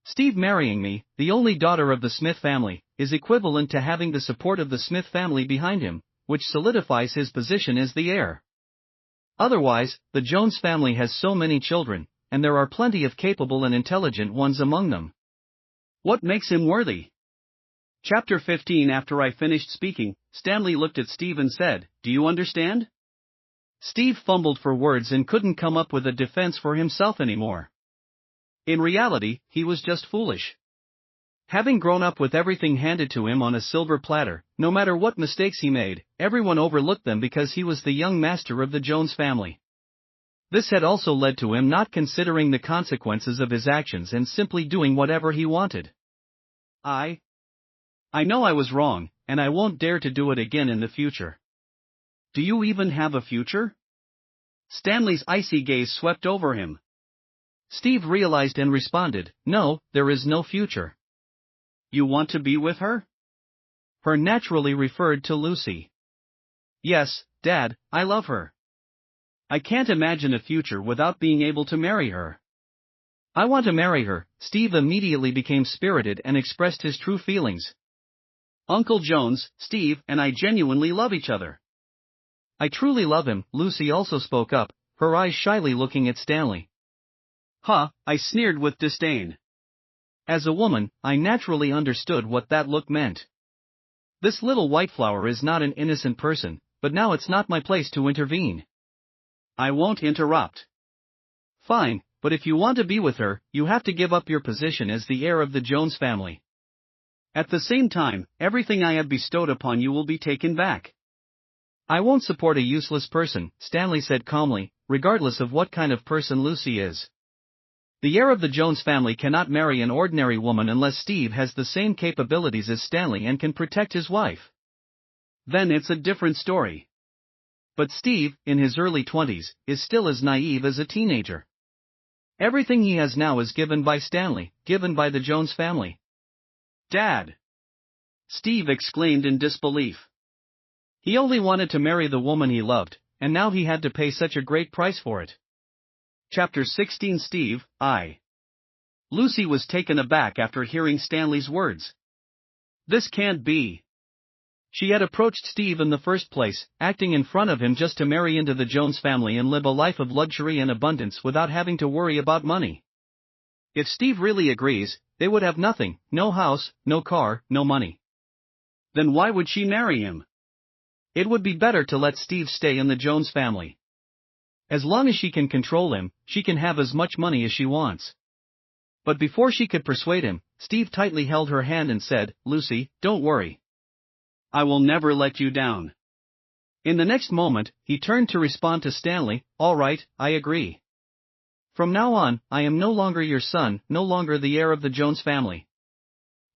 Steve marrying me, the only daughter of the Smith family, is equivalent to having the support of the Smith family behind him, which solidifies his position as the heir. Otherwise, the Jones family has so many children, and there are plenty of capable and intelligent ones among them. What makes him worthy?" Chapter 15. After I finished speaking, Stanley looked at Steve and said, "Do you understand?" Steve fumbled for words and couldn't come up with a defense for himself anymore. In reality, he was just foolish. Having grown up with everything handed to him on a silver platter, no matter what mistakes he made, everyone overlooked them because he was the young master of the Jones family. This had also led to him not considering the consequences of his actions and simply doing whatever he wanted. I I know I was wrong, and I won't dare to do it again in the future. Do you even have a future? Stanley's icy gaze swept over him. Steve realized and responded, no, there is no future. You want to be with her? Her naturally referred to Lucy. Yes, Dad, I love her. I can't imagine a future without being able to marry her. I want to marry her. Steve immediately became spirited and expressed his true feelings. Uncle Jones, Steve and I genuinely love each other. I truly love him, Lucy also spoke up, her eyes shyly looking at Stanley. Huh, I sneered with disdain. As a woman, I naturally understood what that look meant. This little white flower is not an innocent person, but now it's not my place to intervene. I won't interrupt. Fine, but if you want to be with her, you have to give up your position as the heir of the Jones family. At the same time, everything I have bestowed upon you will be taken back. I won't support a useless person, Stanley said calmly, regardless of what kind of person Lucy is. The heir of the Jones family cannot marry an ordinary woman unless Steve has the same capabilities as Stanley and can protect his wife. Then it's a different story. But Steve, in his early 20s, is still as naive as a teenager. Everything he has now is given by Stanley, given by the Jones family. Dad! Steve exclaimed in disbelief. He only wanted to marry the woman he loved, and now he had to pay such a great price for it. Chapter 16 Steve, I. Lucy was taken aback after hearing Stanley's words. This can't be. She had approached Steve in the first place, acting in front of him just to marry into the Jones family and live a life of luxury and abundance without having to worry about money. If Steve really agrees, they would have nothing, no house, no car, no money. Then why would she marry him? It would be better to let Steve stay in the Jones family. As long as she can control him, she can have as much money as she wants. But before she could persuade him, Steve tightly held her hand and said, Lucy, don't worry. I will never let you down. In the next moment, he turned to respond to Stanley, all right, I agree. From now on, I am no longer your son, no longer the heir of the Jones family.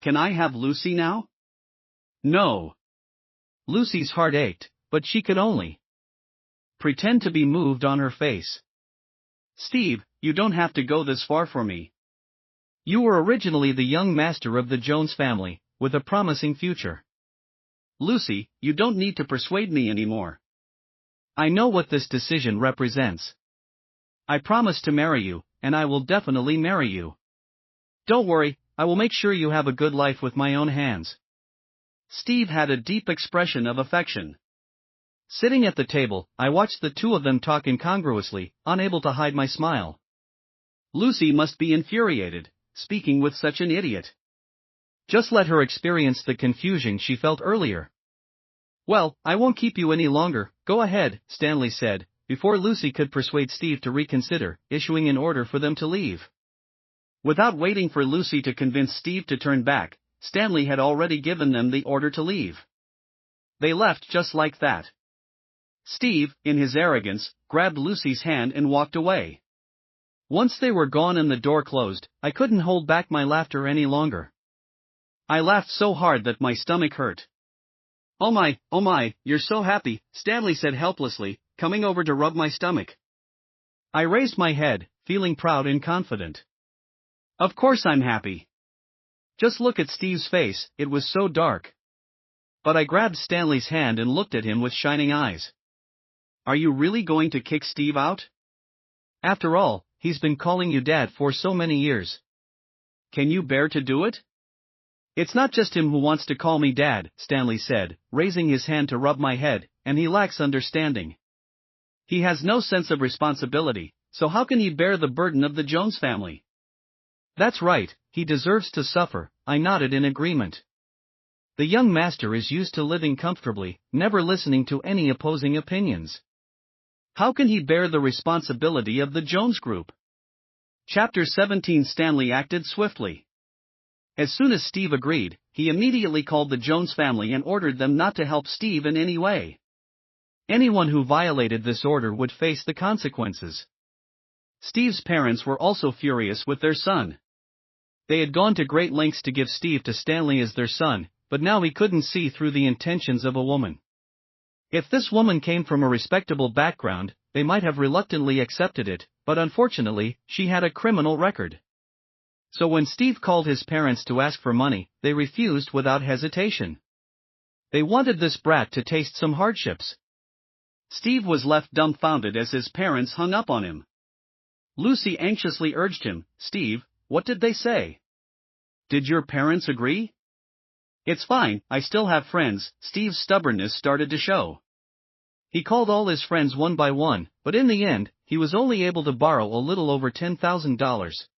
Can I have Lucy now? No. Lucy's heart ached, but she could only pretend to be moved on her face. Steve, you don't have to go this far for me. You were originally the young master of the Jones family, with a promising future. Lucy, you don't need to persuade me anymore. I know what this decision represents. I promise to marry you, and I will definitely marry you. Don't worry, I will make sure you have a good life with my own hands. Steve had a deep expression of affection. Sitting at the table, I watched the two of them talk incongruously, unable to hide my smile. Lucy must be infuriated, speaking with such an idiot. Just let her experience the confusion she felt earlier. Well, I won't keep you any longer, go ahead, Stanley said, before Lucy could persuade Steve to reconsider, issuing an order for them to leave. Without waiting for Lucy to convince Steve to turn back, Stanley had already given them the order to leave. They left just like that. Steve, in his arrogance, grabbed Lucy's hand and walked away. Once they were gone and the door closed, I couldn't hold back my laughter any longer. I laughed so hard that my stomach hurt. Oh my, you're so happy, Stanley said helplessly, coming over to rub my stomach. I raised my head, feeling proud and confident. Of course I'm happy. Just look at Steve's face, it was so dark. But I grabbed Stanley's hand and looked at him with shining eyes. Are you really going to kick Steve out? After all, he's been calling you Dad for so many years. Can you bear to do it? It's not just him who wants to call me Dad, Stanley said, raising his hand to rub my head, and he lacks understanding. He has no sense of responsibility, so how can he bear the burden of the Jones family? That's right, he deserves to suffer, I nodded in agreement. The young master is used to living comfortably, never listening to any opposing opinions. How can he bear the responsibility of the Jones Group? Chapter 17 Stanley acted swiftly. As soon as Steve agreed, he immediately called the Jones family and ordered them not to help Steve in any way. Anyone who violated this order would face the consequences. Steve's parents were also furious with their son. They had gone to great lengths to give Steve to Stanley as their son, but now he couldn't see through the intentions of a woman. If this woman came from a respectable background, they might have reluctantly accepted it, but unfortunately, she had a criminal record. So when Steve called his parents to ask for money, they refused without hesitation. They wanted this brat to taste some hardships. Steve was left dumbfounded as his parents hung up on him. Lucy anxiously urged him, "Steve, what did they say? Did your parents agree?" "It's fine, I still have friends." Steve's stubbornness started to show. He called all his friends one by one, but in the end, he was only able to borrow a little over $10,000.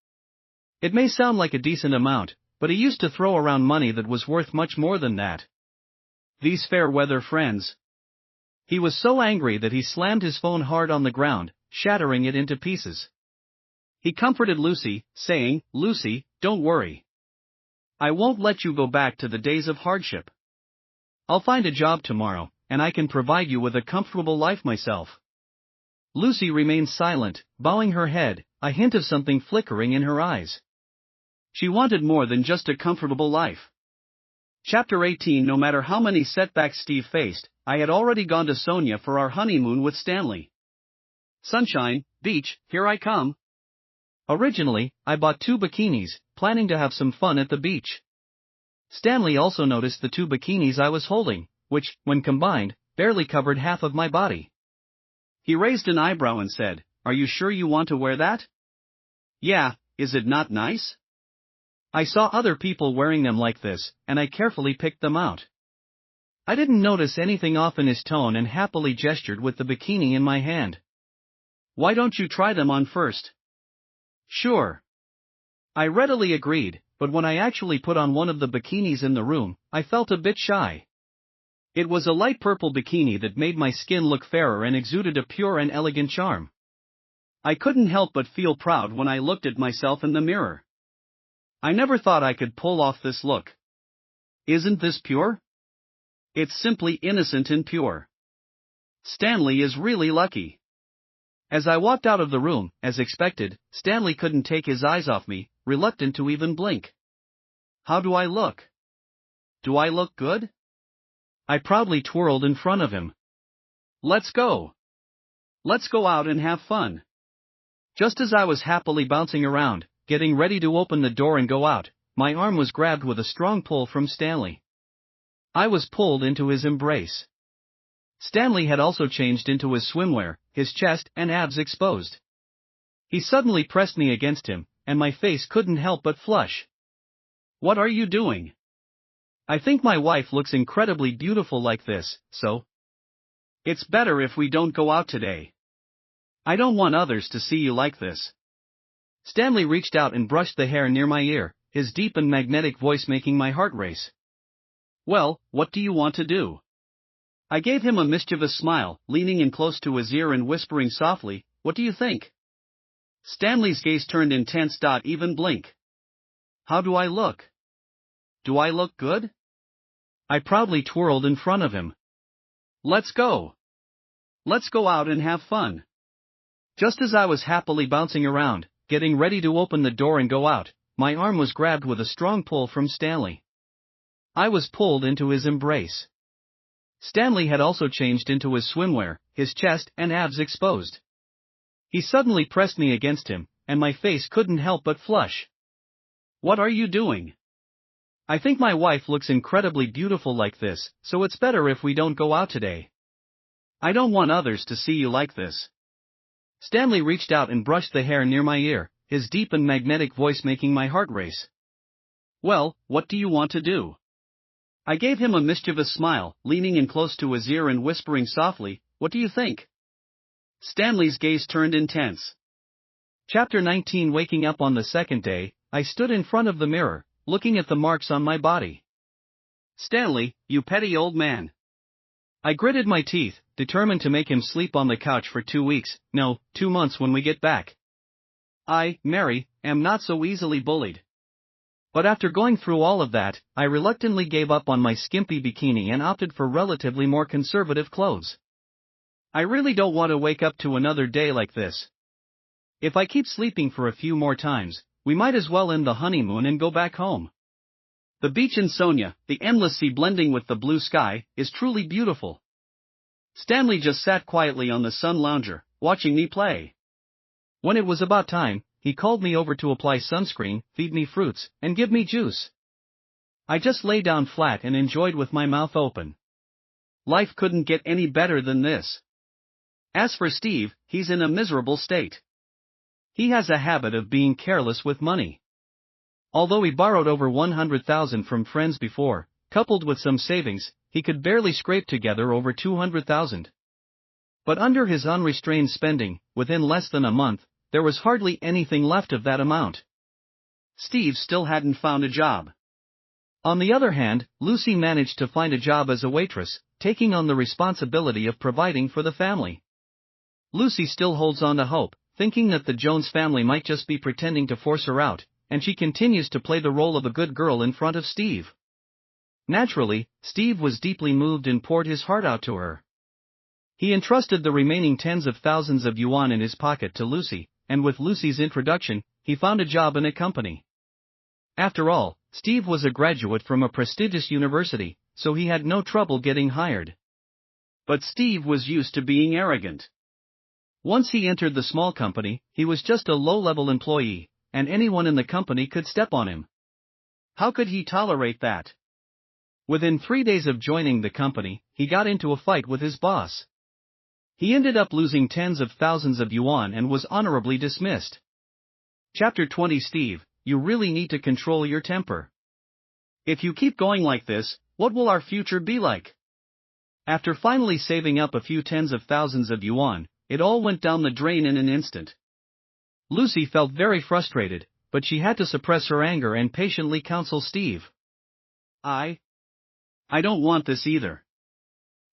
It may sound like a decent amount, but he used to throw around money that was worth much more than that. These fair-weather friends. He was so angry that he slammed his phone hard on the ground, shattering it into pieces. He comforted Lucy, saying, "Lucy, don't worry. I won't let you go back to the days of hardship. I'll find a job tomorrow, and I can provide you with a comfortable life myself." Lucy remained silent, bowing her head, a hint of something flickering in her eyes. She wanted more than just a comfortable life. Chapter 18. No matter how many setbacks Steve faced, I had already gone to Sonia for our honeymoon with Stanley. Sunshine, beach, here I come. Originally, I bought 2 bikinis, planning to have some fun at the beach. Stanley also noticed the 2 bikinis I was holding, which, when combined, barely covered half of my body. He raised an eyebrow and said, "Are you sure you want to wear that?" "Yeah, is it not nice?" I saw other people wearing them like this, and I carefully picked them out. I didn't notice anything off in his tone and happily gestured with the bikini in my hand. "Why don't you try them on first?" "Sure." I readily agreed, but when I actually put on one of the bikinis in the room, I felt a bit shy. It was a light purple bikini that made my skin look fairer and exuded a pure and elegant charm. I couldn't help but feel proud when I looked at myself in the mirror. I never thought I could pull off this look. Isn't this pure? It's simply innocent and pure. Stanley is really lucky. As I walked out of the room, as expected, Stanley couldn't take his eyes off me, reluctant to even blink. "How do I look? Do I look good?" I proudly twirled in front of him. "Let's go. Let's go out and have fun." Just as I was happily bouncing around, getting ready to open the door and go out, my arm was grabbed with a strong pull from Stanley. I was pulled into his embrace. Stanley had also changed into his swimwear, his chest and abs exposed. He suddenly pressed me against him, and my face couldn't help but flush. "What are you doing? I think my wife looks incredibly beautiful like this, so it's better if we don't go out today. I don't want others to see you like this." Stanley reached out and brushed the hair near my ear, his deep and magnetic voice making my heart race. "Well, what do you want to do?" I gave him a mischievous smile, leaning in close to his ear and whispering softly, "What do you think?" Stanley's gaze turned intense. Even blink. "How do I look? Do I look good?" I proudly twirled in front of him. "Let's go. Let's go out and have fun." Just as I was happily bouncing around, getting ready to open the door and go out, my arm was grabbed with a strong pull from Stanley. I was pulled into his embrace. Stanley had also changed into his swimwear, his chest and abs exposed. He suddenly pressed me against him, and my face couldn't help but flush. "What are you doing? I think my wife looks incredibly beautiful like this, so it's better if we don't go out today. I don't want others to see you like this." Stanley reached out and brushed the hair near my ear, his deep and magnetic voice making my heart race. "Well, what do you want to do?" I gave him a mischievous smile, leaning in close to his ear and whispering softly, "What do you think?" Stanley's gaze turned intense. Chapter 19. Waking up on the second day, I stood in front of the mirror, looking at the marks on my body. "Stanley, you petty old man." I gritted my teeth, determined to make him sleep on the couch for 2 weeks, no, 2 months when we get back. I, Mary, am not so easily bullied. But after going through all of that, I reluctantly gave up on my skimpy bikini and opted for relatively more conservative clothes. I really don't want to wake up to another day like this. If I keep sleeping for a few more times, we might as well end the honeymoon and go back home. The beach in Sonia, the endless sea blending with the blue sky, is truly beautiful. Stanley just sat quietly on the sun lounger, watching me play. When it was about time, he called me over to apply sunscreen, feed me fruits, and give me juice. I just lay down flat and enjoyed with my mouth open. Life couldn't get any better than this. As for Steve, he's in a miserable state. He has a habit of being careless with money. Although he borrowed over 100,000 from friends before, coupled with some savings, he could barely scrape together over 200,000. But under his unrestrained spending, within less than a month, there was hardly anything left of that amount. Steve still hadn't found a job. On the other hand, Lucy managed to find a job as a waitress, taking on the responsibility of providing for the family. Lucy still holds on to hope, thinking that the Jones family might just be pretending to force her out, and she continues to play the role of a good girl in front of Steve. Naturally, Steve was deeply moved and poured his heart out to her. He entrusted the remaining tens of thousands of yuan in his pocket to Lucy, and with Lucy's introduction, he found a job in a company. After all, Steve was a graduate from a prestigious university, so he had no trouble getting hired. But Steve was used to being arrogant. Once he entered the small company, he was just a low-level employee, and anyone in the company could step on him. How could he tolerate that? Within 3 days of joining the company, he got into a fight with his boss. He ended up losing tens of thousands of yuan and was honorably dismissed. Chapter 20. Steve, you really need to control your temper. If you keep going like this, what will our future be like? After finally saving up a few tens of thousands of yuan, it all went down the drain in an instant. Lucy felt very frustrated, but she had to suppress her anger and patiently counsel Steve. I don't want this either.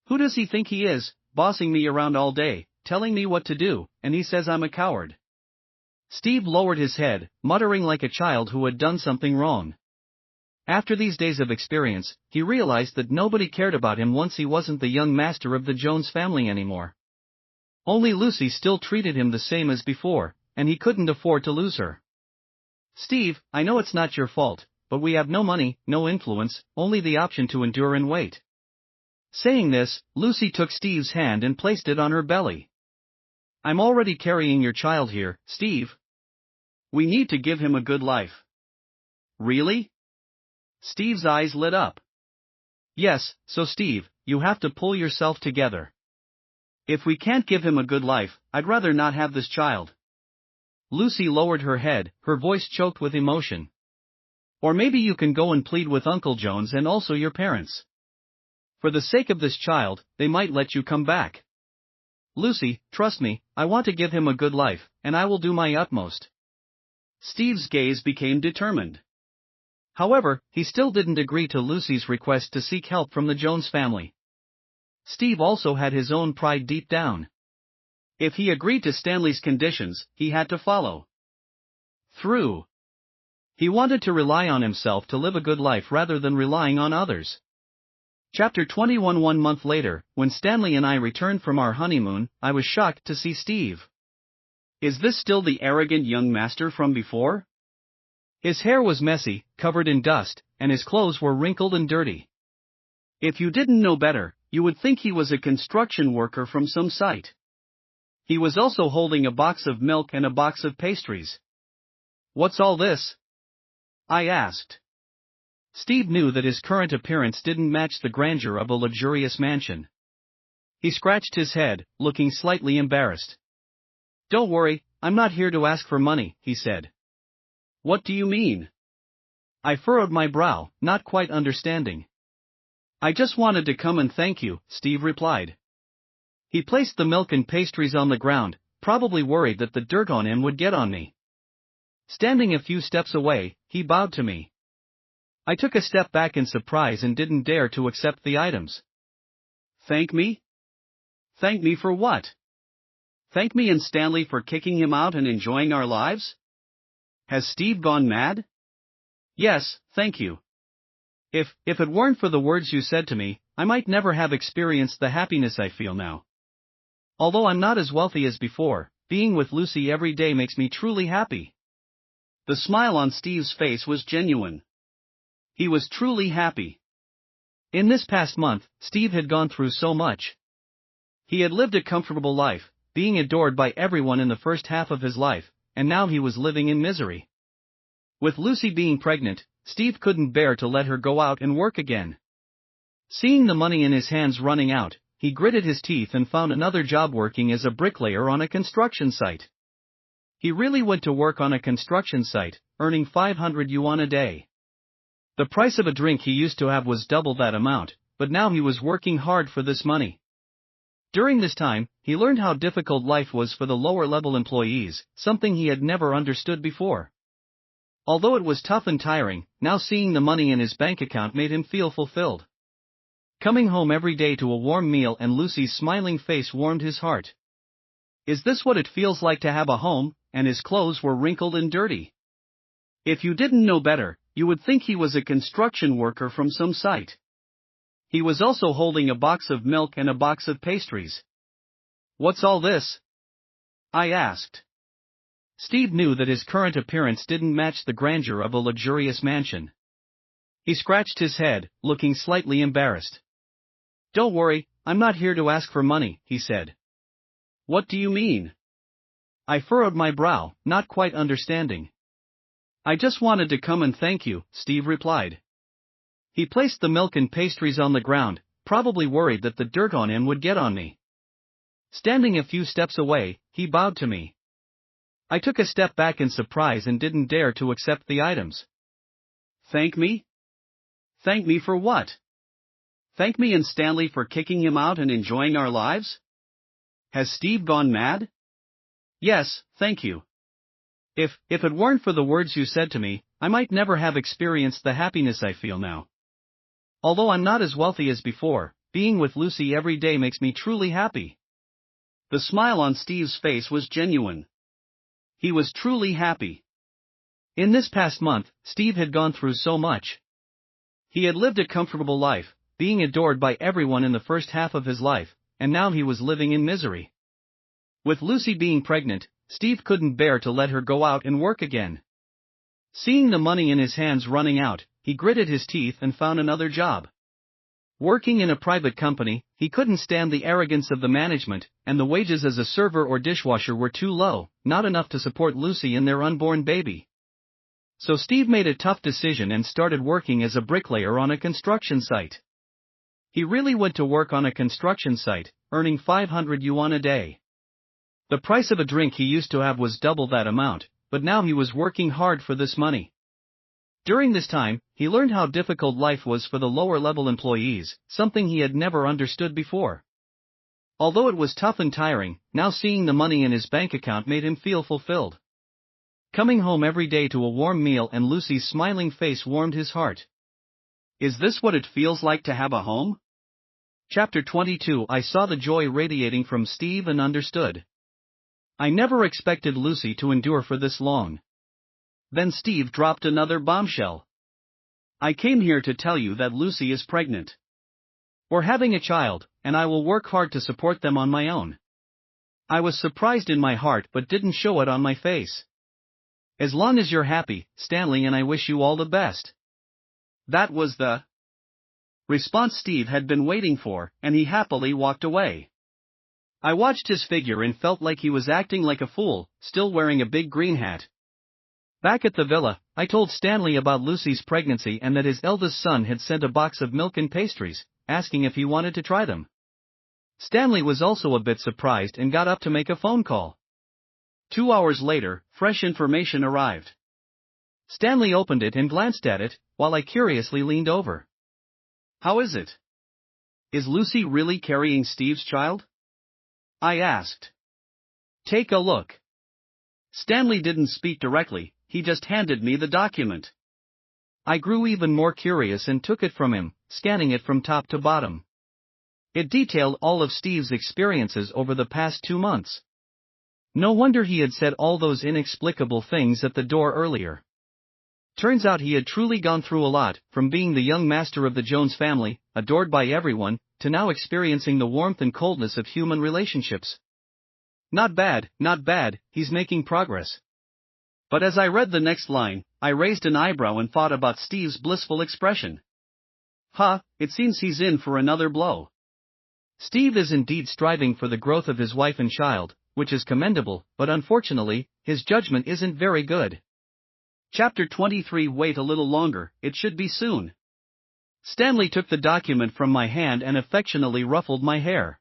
Who does he think he is, bossing me around all day, telling me what to do, and he says I'm a coward. Steve lowered his head, muttering like a child who had done something wrong. After these days of experience, he realized that nobody cared about him once he wasn't the young master of the Jones family anymore. Only Lucy still treated him the same as before, and he couldn't afford to lose her. Steve, I know it's not your fault, but we have no money, no influence, only the option to endure and wait. Saying this, Lucy took Steve's hand and placed it on her belly. I'm already carrying your child here, Steve. We need to give him a good life. Really? Steve's eyes lit up. Yes, so Steve, you have to pull yourself together. If we can't give him a good life, I'd rather not have this child. Lucy lowered her head, her voice choked with emotion. Or maybe you can go and plead with Uncle Jones and also your parents. For the sake of this child, they might let you come back. Lucy, trust me, I want to give him a good life, and I will do my utmost. Steve's gaze became determined. However, he still didn't agree to Lucy's request to seek help from the Jones family. Steve also had his own pride deep down. If he agreed to Stanley's conditions, he had to follow through. He wanted to rely on himself to live a good life rather than relying on others. Chapter 21. 1 month later, when Stanley and I returned from our honeymoon, I was shocked to see Steve. Is this still the arrogant young master from before? His hair was messy, covered in dust, and his clothes were wrinkled and dirty. If you didn't know better, you would think he was a construction worker from some site. He was also holding a box of milk and a box of pastries. What's all this? I asked. Steve knew that his current appearance didn't match the grandeur of a luxurious mansion. He scratched his head, looking slightly embarrassed. Don't worry, I'm not here to ask for money, he said. What do you mean? I furrowed my brow, not quite understanding. I just wanted to come and thank you, Steve replied. He placed the milk and pastries on the ground, probably worried that the dirt on him would get on me. Standing a few steps away, he bowed to me. I took a step back in surprise and didn't dare to accept the items. Thank me? Thank me for what? Thank me and Stanley for kicking him out and enjoying our lives? Has Steve gone mad? Yes, thank you. If it weren't for the words you said to me, I might never have experienced the happiness I feel now. Although I'm not as wealthy as before, being with Lucy every day makes me truly happy. The smile on Steve's face was genuine. He was truly happy. In this past month, Steve had gone through so much. He had lived a comfortable life, being adored by everyone in the first half of his life, and now he was living in misery. With Lucy being pregnant, Steve couldn't bear to let her go out and work again. Seeing the money in his hands running out, he gritted his teeth and found another job working as a bricklayer on a construction site. He really went to work on a construction site, earning 500 yuan a day. The price of a drink he used to have was double that amount, but now he was working hard for this money. During this time, he learned how difficult life was for the lower-level employees, something he had never understood before. Although it was tough and tiring, now seeing the money in his bank account made him feel fulfilled. Coming home every day to a warm meal and Lucy's smiling face warmed his heart. Is this what it feels like to have a home? And his clothes were wrinkled and dirty. If you didn't know better, you would think he was a construction worker from some site. He was also holding a box of milk and a box of pastries. What's all this? I asked. Steve knew that his current appearance didn't match the grandeur of a luxurious mansion. He scratched his head, looking slightly embarrassed. Don't worry, I'm not here to ask for money, he said. What do you mean? I furrowed my brow, not quite understanding. I just wanted to come and thank you, Steve replied. He placed the milk and pastries on the ground, probably worried that the dirt on him would get on me. Standing a few steps away, he bowed to me. I took a step back in surprise and didn't dare to accept the items. Thank me? Thank me for what? Thank me and Stanley for kicking him out and enjoying our lives? Has Steve gone mad? Yes, thank you. If it weren't for the words you said to me, I might never have experienced the happiness I feel now. Although I'm not as wealthy as before, being with Lucy every day makes me truly happy. The smile on Steve's face was genuine. He was truly happy. In this past month, Steve had gone through so much. He had lived a comfortable life, being adored by everyone in the first half of his life, and now he was living in misery. With Lucy being pregnant, Steve couldn't bear to let her go out and work again. Seeing the money in his hands running out, he gritted his teeth and found another job. Working in a private company, he couldn't stand the arrogance of the management, and the wages as a server or dishwasher were too low, not enough to support Lucy and their unborn baby. So Steve made a tough decision and started working as a bricklayer on a construction site. He really went to work on a construction site, earning 500 yuan a day. The price of a drink he used to have was double that amount, but now he was working hard for this money. During this time, he learned how difficult life was for the lower-level employees, something he had never understood before. Although it was tough and tiring, now seeing the money in his bank account made him feel fulfilled. Coming home every day to a warm meal and Lucy's smiling face warmed his heart. Is this what it feels like to have a home? Chapter 22. I saw the joy radiating from Steve and understood. I never expected Lucy to endure for this long. Then Steve dropped another bombshell. I came here to tell you that Lucy is pregnant. We're having a child, and I will work hard to support them on my own. I was surprised in my heart but didn't show it on my face. As long as you're happy, Stanley, and I wish you all the best. That was the response Steve had been waiting for, and he happily walked away. I watched his figure and felt like he was acting like a fool, still wearing a big green hat. Back at the villa, I told Stanley about Lucy's pregnancy and that his eldest son had sent a box of milk and pastries, asking if he wanted to try them. Stanley was also a bit surprised and got up to make a phone call. 2 hours later, fresh information arrived. Stanley opened it and glanced at it, while I curiously leaned over. How is it? Is Lucy really carrying Steve's child? I asked. Take a look. Stanley didn't speak directly, he just handed me the document. I grew even more curious and took it from him, scanning it from top to bottom. It detailed all of Steve's experiences over the past 2 months. No wonder he had said all those inexplicable things at the door earlier. Turns out he had truly gone through a lot, from being the young master of the Jones family, adored by everyone, to now experiencing the warmth and coldness of human relationships. Not bad, he's making progress. But as I read the next line, I raised an eyebrow and thought about Steve's blissful expression. It seems he's in for another blow. Steve is indeed striving for the growth of his wife and child, which is commendable, but unfortunately, his judgment isn't very good. Chapter 23. Wait a little longer, it should be soon. Stanley took the document from my hand and affectionately ruffled my hair.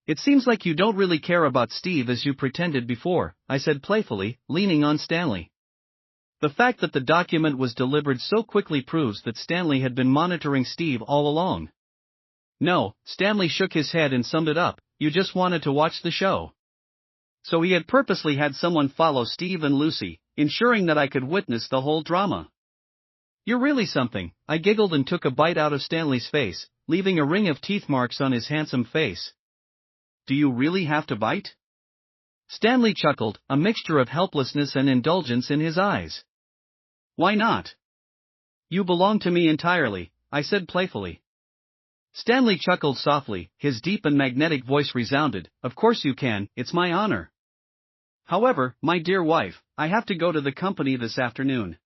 It seems like you don't really care about Steve as you pretended before, I said playfully, leaning on Stanley. The fact that the document was delivered so quickly proves that Stanley had been monitoring Steve all along. No, Stanley shook his head and summed it up, you just wanted to watch the show. So he had purposely had someone follow Steve and Lucy, ensuring that I could witness the whole drama. You're really something, I giggled and took a bite out of Stanley's face, leaving a ring of teeth marks on his handsome face. Do you really have to bite? Stanley chuckled, a mixture of helplessness and indulgence in his eyes. Why not? You belong to me entirely, I said playfully. Stanley chuckled softly, his deep and magnetic voice resounded, of course you can, it's my honor. However, my dear wife, I have to go to the company this afternoon.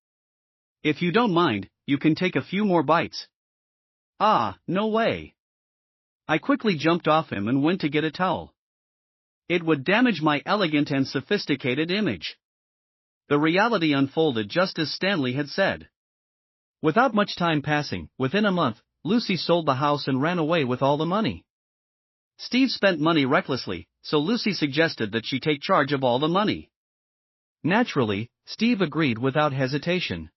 If you don't mind, you can take a few more bites. No way. I quickly jumped off him and went to get a towel. It would damage my elegant and sophisticated image. The reality unfolded just as Stanley had said. Without much time passing, within a month, Lucy sold the house and ran away with all the money. Steve spent money recklessly, so Lucy suggested that she take charge of all the money. Naturally, Steve agreed without hesitation.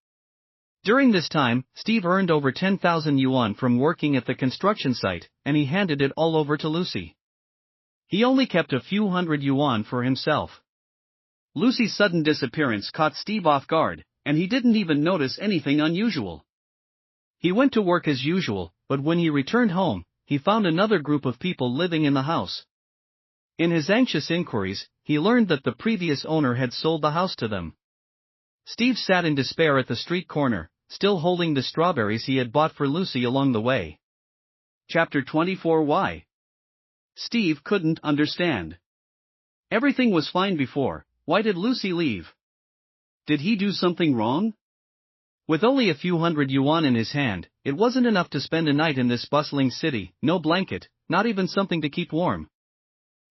During this time, Steve earned over 10,000 yuan from working at the construction site, and he handed it all over to Lucy. He only kept a few hundred yuan for himself. Lucy's sudden disappearance caught Steve off guard, and he didn't even notice anything unusual. He went to work as usual, but when he returned home, he found another group of people living in the house. In his anxious inquiries, he learned that the previous owner had sold the house to them. Steve sat in despair at the street corner, still holding the strawberries he had bought for Lucy along the way. Chapter 24. Why? Steve couldn't understand. Everything was fine before, why did Lucy leave? Did he do something wrong? With only a few hundred yuan in his hand, it wasn't enough to spend a night in this bustling city, no blanket, not even something to keep warm.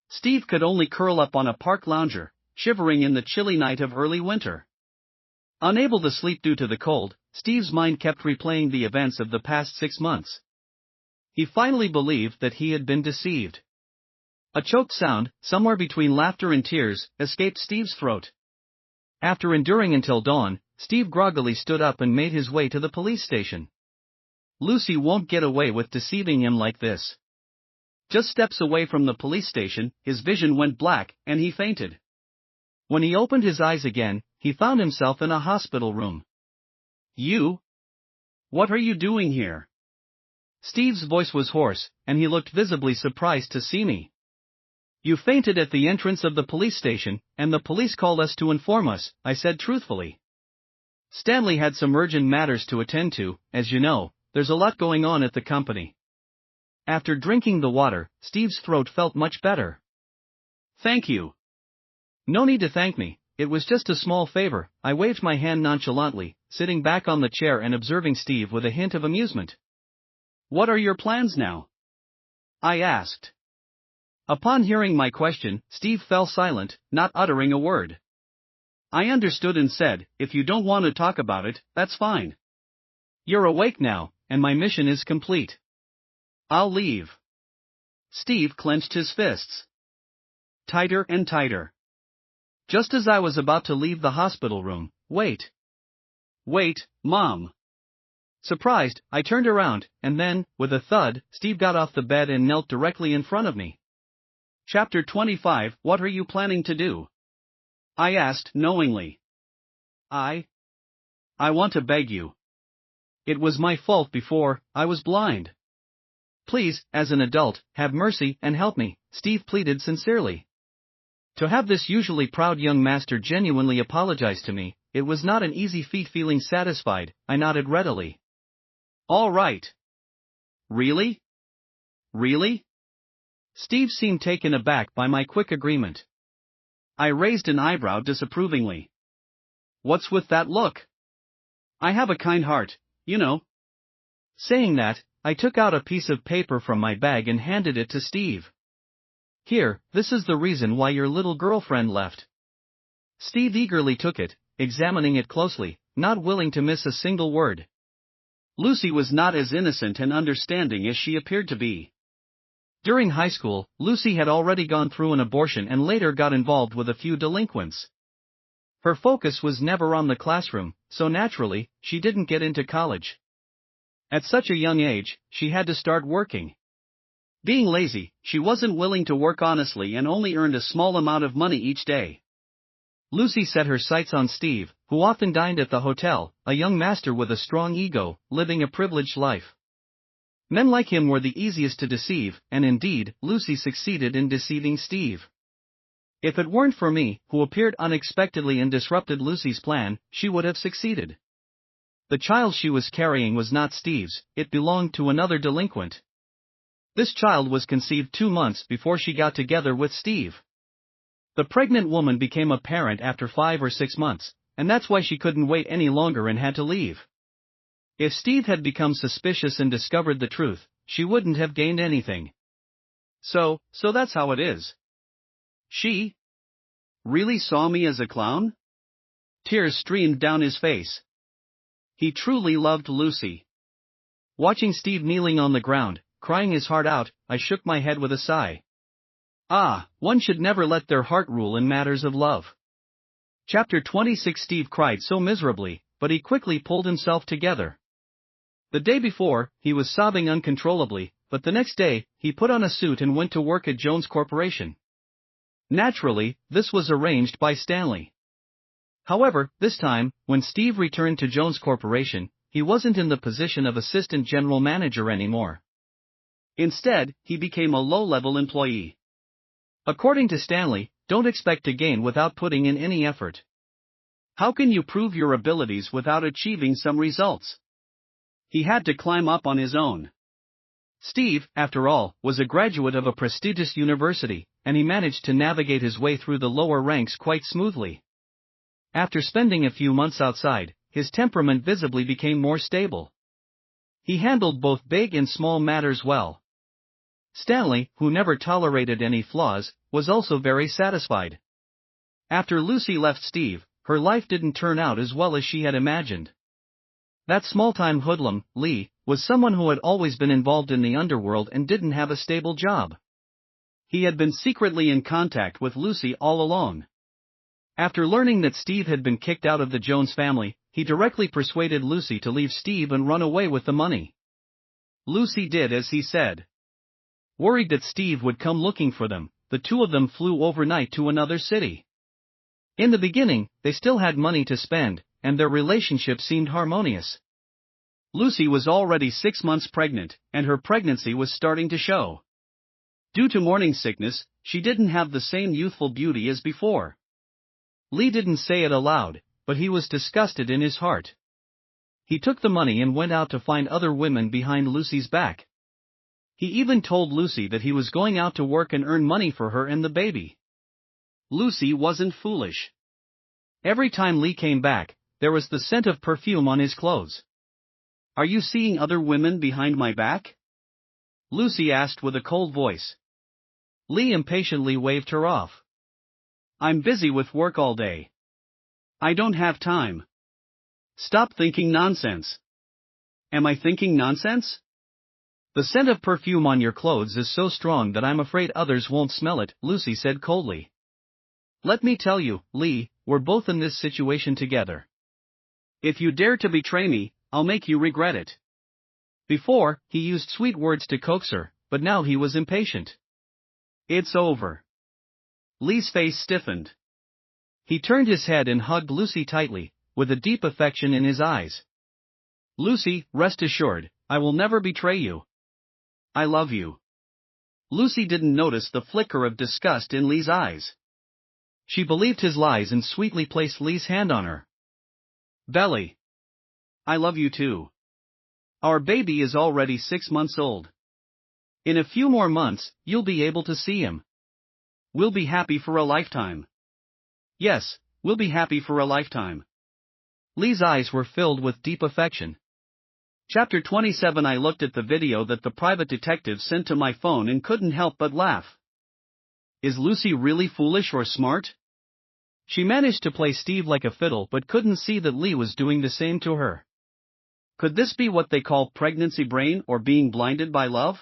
Steve could only curl up on a park lounger, shivering in the chilly night of early winter. Unable to sleep due to the cold, Steve's mind kept replaying the events of the past 6 months. He finally believed that he had been deceived. A choked sound, somewhere between laughter and tears, escaped Steve's throat. After enduring until dawn, Steve groggily stood up and made his way to the police station. Lucy won't get away with deceiving him like this. Just steps away from the police station, his vision went black, and he fainted. When he opened his eyes again, he found himself in a hospital room. You? What are you doing here? Steve's voice was hoarse, and he looked visibly surprised to see me. You fainted at the entrance of the police station, and the police called us to inform us, I said truthfully. Stanley had some urgent matters to attend to, as you know, there's a lot going on at the company. After drinking the water, Steve's throat felt much better. Thank you. No need to thank me, it was just a small favor, I waved my hand nonchalantly, sitting back on the chair and observing Steve with a hint of amusement. What are your plans now? I asked. Upon hearing my question, Steve fell silent, not uttering a word. I understood and said, if you don't want to talk about it, that's fine. You're awake now, and my mission is complete. I'll leave. Steve clenched his fists. Tighter and tighter. Just as I was about to leave the hospital room, wait. Wait, Mom. Surprised, I turned around, and then, with a thud, Steve got off the bed and knelt directly in front of me. Chapter 25. What are you planning to do? I asked knowingly. I want to beg you. It was my fault before, I was blind. Please, as an adult, have mercy and help me, Steve pleaded sincerely. To have this usually proud young master genuinely apologize to me, it was not an easy feat. Feeling satisfied, I nodded readily. All right. Really? Really? Steve seemed taken aback by my quick agreement. I raised an eyebrow disapprovingly. What's with that look? I have a kind heart, you know. Saying that, I took out a piece of paper from my bag and handed it to Steve. Here, this is the reason why your little girlfriend left. Steve eagerly took it, examining it closely, not willing to miss a single word. Lucy was not as innocent and understanding as she appeared to be. During high school, Lucy had already gone through an abortion and later got involved with a few delinquents. Her focus was never on the classroom, so naturally, she didn't get into college. At such a young age, she had to start working. Being lazy, she wasn't willing to work honestly and only earned a small amount of money each day. Lucy set her sights on Steve, who often dined at the hotel, a young master with a strong ego, living a privileged life. Men like him were the easiest to deceive, and indeed, Lucy succeeded in deceiving Steve. If it weren't for me, who appeared unexpectedly and disrupted Lucy's plan, she would have succeeded. The child she was carrying was not Steve's, it belonged to another delinquent. This child was conceived 2 months before she got together with Steve. The pregnant woman became a parent after 5 or 6 months, and that's why she couldn't wait any longer and had to leave. If Steve had become suspicious and discovered the truth, she wouldn't have gained anything. So that's how it is. She really saw me as a clown? Tears streamed down his face. He truly loved Lucy. Watching Steve kneeling on the ground, crying his heart out, I shook my head with a sigh. One should never let their heart rule in matters of love. Chapter 26. Steve cried so miserably, but he quickly pulled himself together. The day before, he was sobbing uncontrollably, but the next day, he put on a suit and went to work at Jones Corporation. Naturally, this was arranged by Stanley. However, this time, when Steve returned to Jones Corporation, he wasn't in the position of assistant general manager anymore. Instead, he became a low-level employee. According to Stanley, don't expect to gain without putting in any effort. How can you prove your abilities without achieving some results? He had to climb up on his own. Steve, after all, was a graduate of a prestigious university, and he managed to navigate his way through the lower ranks quite smoothly. After spending a few months outside, his temperament visibly became more stable. He handled both big and small matters well. Stanley, who never tolerated any flaws, was also very satisfied. After Lucy left Steve, her life didn't turn out as well as she had imagined. That small-time hoodlum, Lee, was someone who had always been involved in the underworld and didn't have a stable job. He had been secretly in contact with Lucy all along. After learning that Steve had been kicked out of the Jones family, he directly persuaded Lucy to leave Steve and run away with the money. Lucy did as he said. Worried that Steve would come looking for them, the two of them flew overnight to another city. In the beginning, they still had money to spend, and their relationship seemed harmonious. Lucy was already 6 months pregnant, and her pregnancy was starting to show. Due to morning sickness, she didn't have the same youthful beauty as before. Lee didn't say it aloud, but he was disgusted in his heart. He took the money and went out to find other women behind Lucy's back. He even told Lucy that he was going out to work and earn money for her and the baby. Lucy wasn't foolish. Every time Lee came back, there was the scent of perfume on his clothes. Are you seeing other women behind my back? Lucy asked with a cold voice. Lee impatiently waved her off. I'm busy with work all day. I don't have time. Stop thinking nonsense. Am I thinking nonsense? The scent of perfume on your clothes is so strong that I'm afraid others won't smell it, Lucy said coldly. Let me tell you, Lee, we're both in this situation together. If you dare to betray me, I'll make you regret it. Before, he used sweet words to coax her, but now he was impatient. It's over. Lee's face stiffened. He turned his head and hugged Lucy tightly, with a deep affection in his eyes. Lucy, rest assured, I will never betray you. I love you. Lucy didn't notice the flicker of disgust in Lee's eyes. She believed his lies and sweetly placed Lee's hand on her belly. I love you too. Our baby is already 6 months old. In a few more months, you'll be able to see him. We'll be happy for a lifetime. Yes, we'll be happy for a lifetime. Lee's eyes were filled with deep affection. Chapter 27. I looked at the video that the private detective sent to my phone and couldn't help but laugh. Is Lucy really foolish or smart? She managed to play Steve like a fiddle but couldn't see that Lee was doing the same to her. Could this be what they call pregnancy brain or being blinded by love?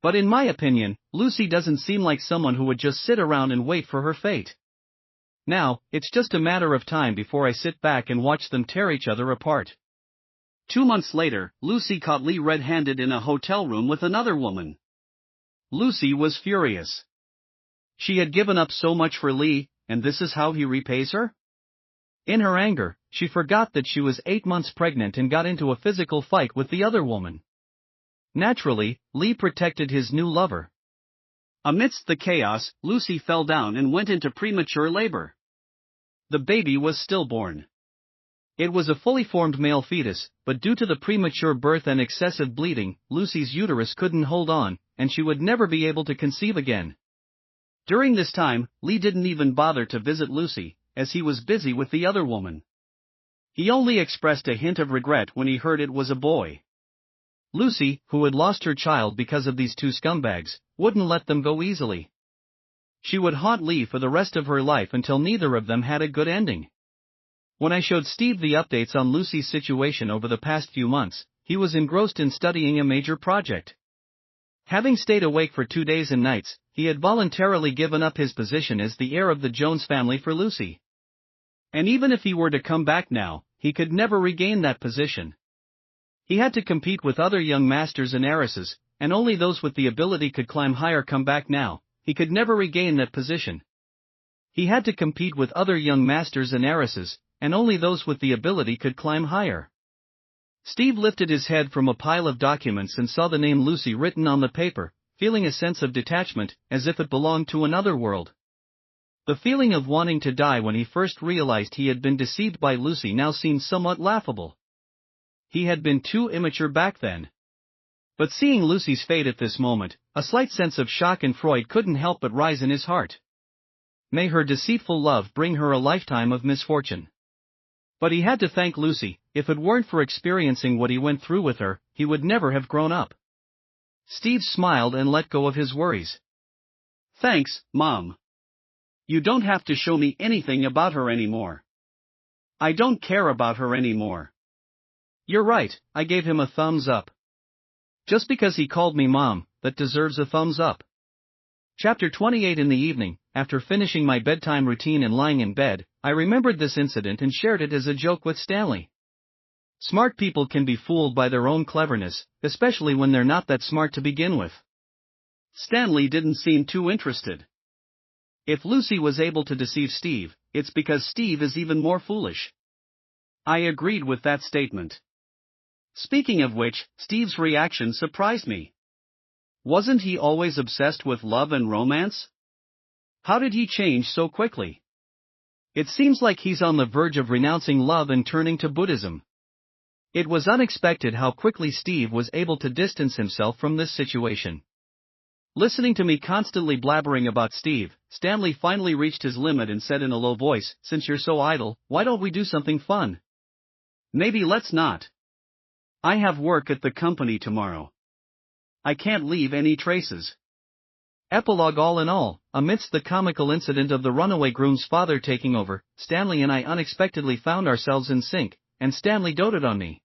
But in my opinion, Lucy doesn't seem like someone who would just sit around and wait for her fate. Now, it's just a matter of time before I sit back and watch them tear each other apart. 2 months later, Lucy caught Lee red-handed in a hotel room with another woman. Lucy was furious. She had given up so much for Lee, and this is how he repays her? In her anger, she forgot that she was 8 months pregnant and got into a physical fight with the other woman. Naturally, Lee protected his new lover. Amidst the chaos, Lucy fell down and went into premature labor. The baby was stillborn. It was a fully formed male fetus, but due to the premature birth and excessive bleeding, Lucy's uterus couldn't hold on, and she would never be able to conceive again. During this time, Lee didn't even bother to visit Lucy, as he was busy with the other woman. He only expressed a hint of regret when he heard it was a boy. Lucy, who had lost her child because of these two scumbags, wouldn't let them go easily. She would haunt Lee for the rest of her life until neither of them had a good ending. When I showed Steve the updates on Lucy's situation over the past few months, he was engrossed in studying a major project. Having stayed awake for 2 days and nights, he had voluntarily given up his position as the heir of the Jones family for Lucy. And even if he were to come back now, he could never regain that position. He had to compete with other young masters and heiresses, and only those with the ability could climb higher. Come back now, he could never regain that position. He had to compete with other young masters and heiresses, and only those with the ability could climb higher. Steve lifted his head from a pile of documents and saw the name Lucy written on the paper, feeling a sense of detachment, as if it belonged to another world. The feeling of wanting to die when he first realized he had been deceived by Lucy now seemed somewhat laughable. He had been too immature back then. But seeing Lucy's fate at this moment, a slight sense of shock and Freud couldn't help but rise in his heart. May her deceitful love bring her a lifetime of misfortune. But he had to thank Lucy. If it weren't for experiencing what he went through with her, he would never have grown up. Steve smiled and let go of his worries. Thanks, Mom. You don't have to show me anything about her anymore. I don't care about her anymore. You're right, I gave him a thumbs up. Just because he called me Mom, that deserves a thumbs up. Chapter 28. In the evening, after finishing my bedtime routine and lying in bed, I remembered this incident and shared it as a joke with Stanley. Smart people can be fooled by their own cleverness, especially when they're not that smart to begin with. Stanley didn't seem too interested. If Lucy was able to deceive Steve, it's because Steve is even more foolish. I agreed with that statement. Speaking of which, Steve's reaction surprised me. Wasn't he always obsessed with love and romance? How did he change so quickly? It seems like he's on the verge of renouncing love and turning to Buddhism. It was unexpected how quickly Steve was able to distance himself from this situation. Listening to me constantly blabbering about Steve, Stanley finally reached his limit and said in a low voice, "Since you're so idle, why don't we do something fun?" "Maybe let's not. I have work at the company tomorrow. I can't leave any traces." Epilogue. All in all, amidst the comical incident of the runaway groom's father taking over, Stanley and I unexpectedly found ourselves in sync, and Stanley doted on me.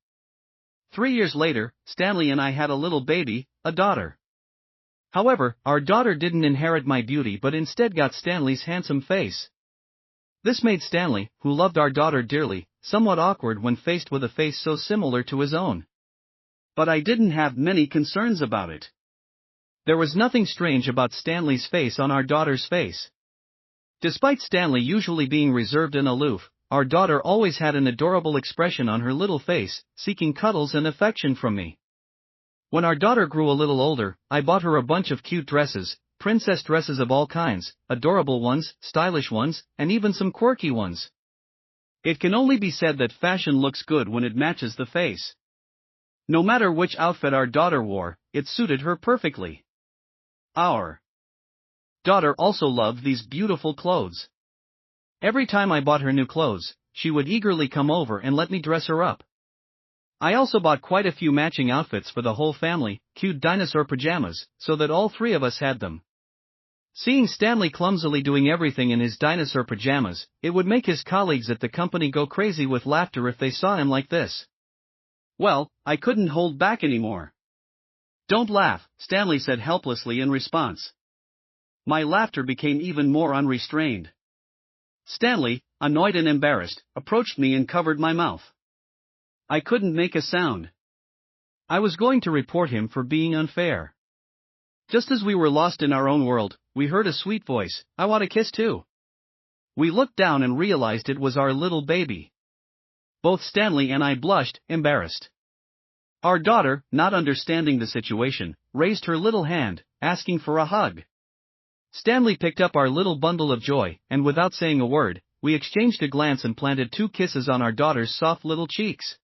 3 years later, Stanley and I had a little baby, a daughter. However, our daughter didn't inherit my beauty but instead got Stanley's handsome face. This made Stanley, who loved our daughter dearly, somewhat awkward when faced with a face so similar to his own. But I didn't have many concerns about it. There was nothing strange about Stanley's face on our daughter's face. Despite Stanley usually being reserved and aloof, our daughter always had an adorable expression on her little face, seeking cuddles and affection from me. When our daughter grew a little older, I bought her a bunch of cute dresses, princess dresses of all kinds, adorable ones, stylish ones, and even some quirky ones. It can only be said that fashion looks good when it matches the face. No matter which outfit our daughter wore, it suited her perfectly. Our daughter also loved these beautiful clothes. Every time I bought her new clothes, she would eagerly come over and let me dress her up. I also bought quite a few matching outfits for the whole family, cute dinosaur pajamas, so that all three of us had them. Seeing Stanley clumsily doing everything in his dinosaur pajamas, it would make his colleagues at the company go crazy with laughter if they saw him like this. Well, I couldn't hold back anymore. "Don't laugh," Stanley said helplessly in response. My laughter became even more unrestrained. Stanley, annoyed and embarrassed, approached me and covered my mouth. I couldn't make a sound. I was going to report him for being unfair. Just as we were lost in our own world, we heard a sweet voice, "I want a kiss too." We looked down and realized it was our little baby. Both Stanley and I blushed, embarrassed. Our daughter, not understanding the situation, raised her little hand, asking for a hug. Stanley picked up our little bundle of joy, and without saying a word, we exchanged a glance and planted 2 kisses on our daughter's soft little cheeks.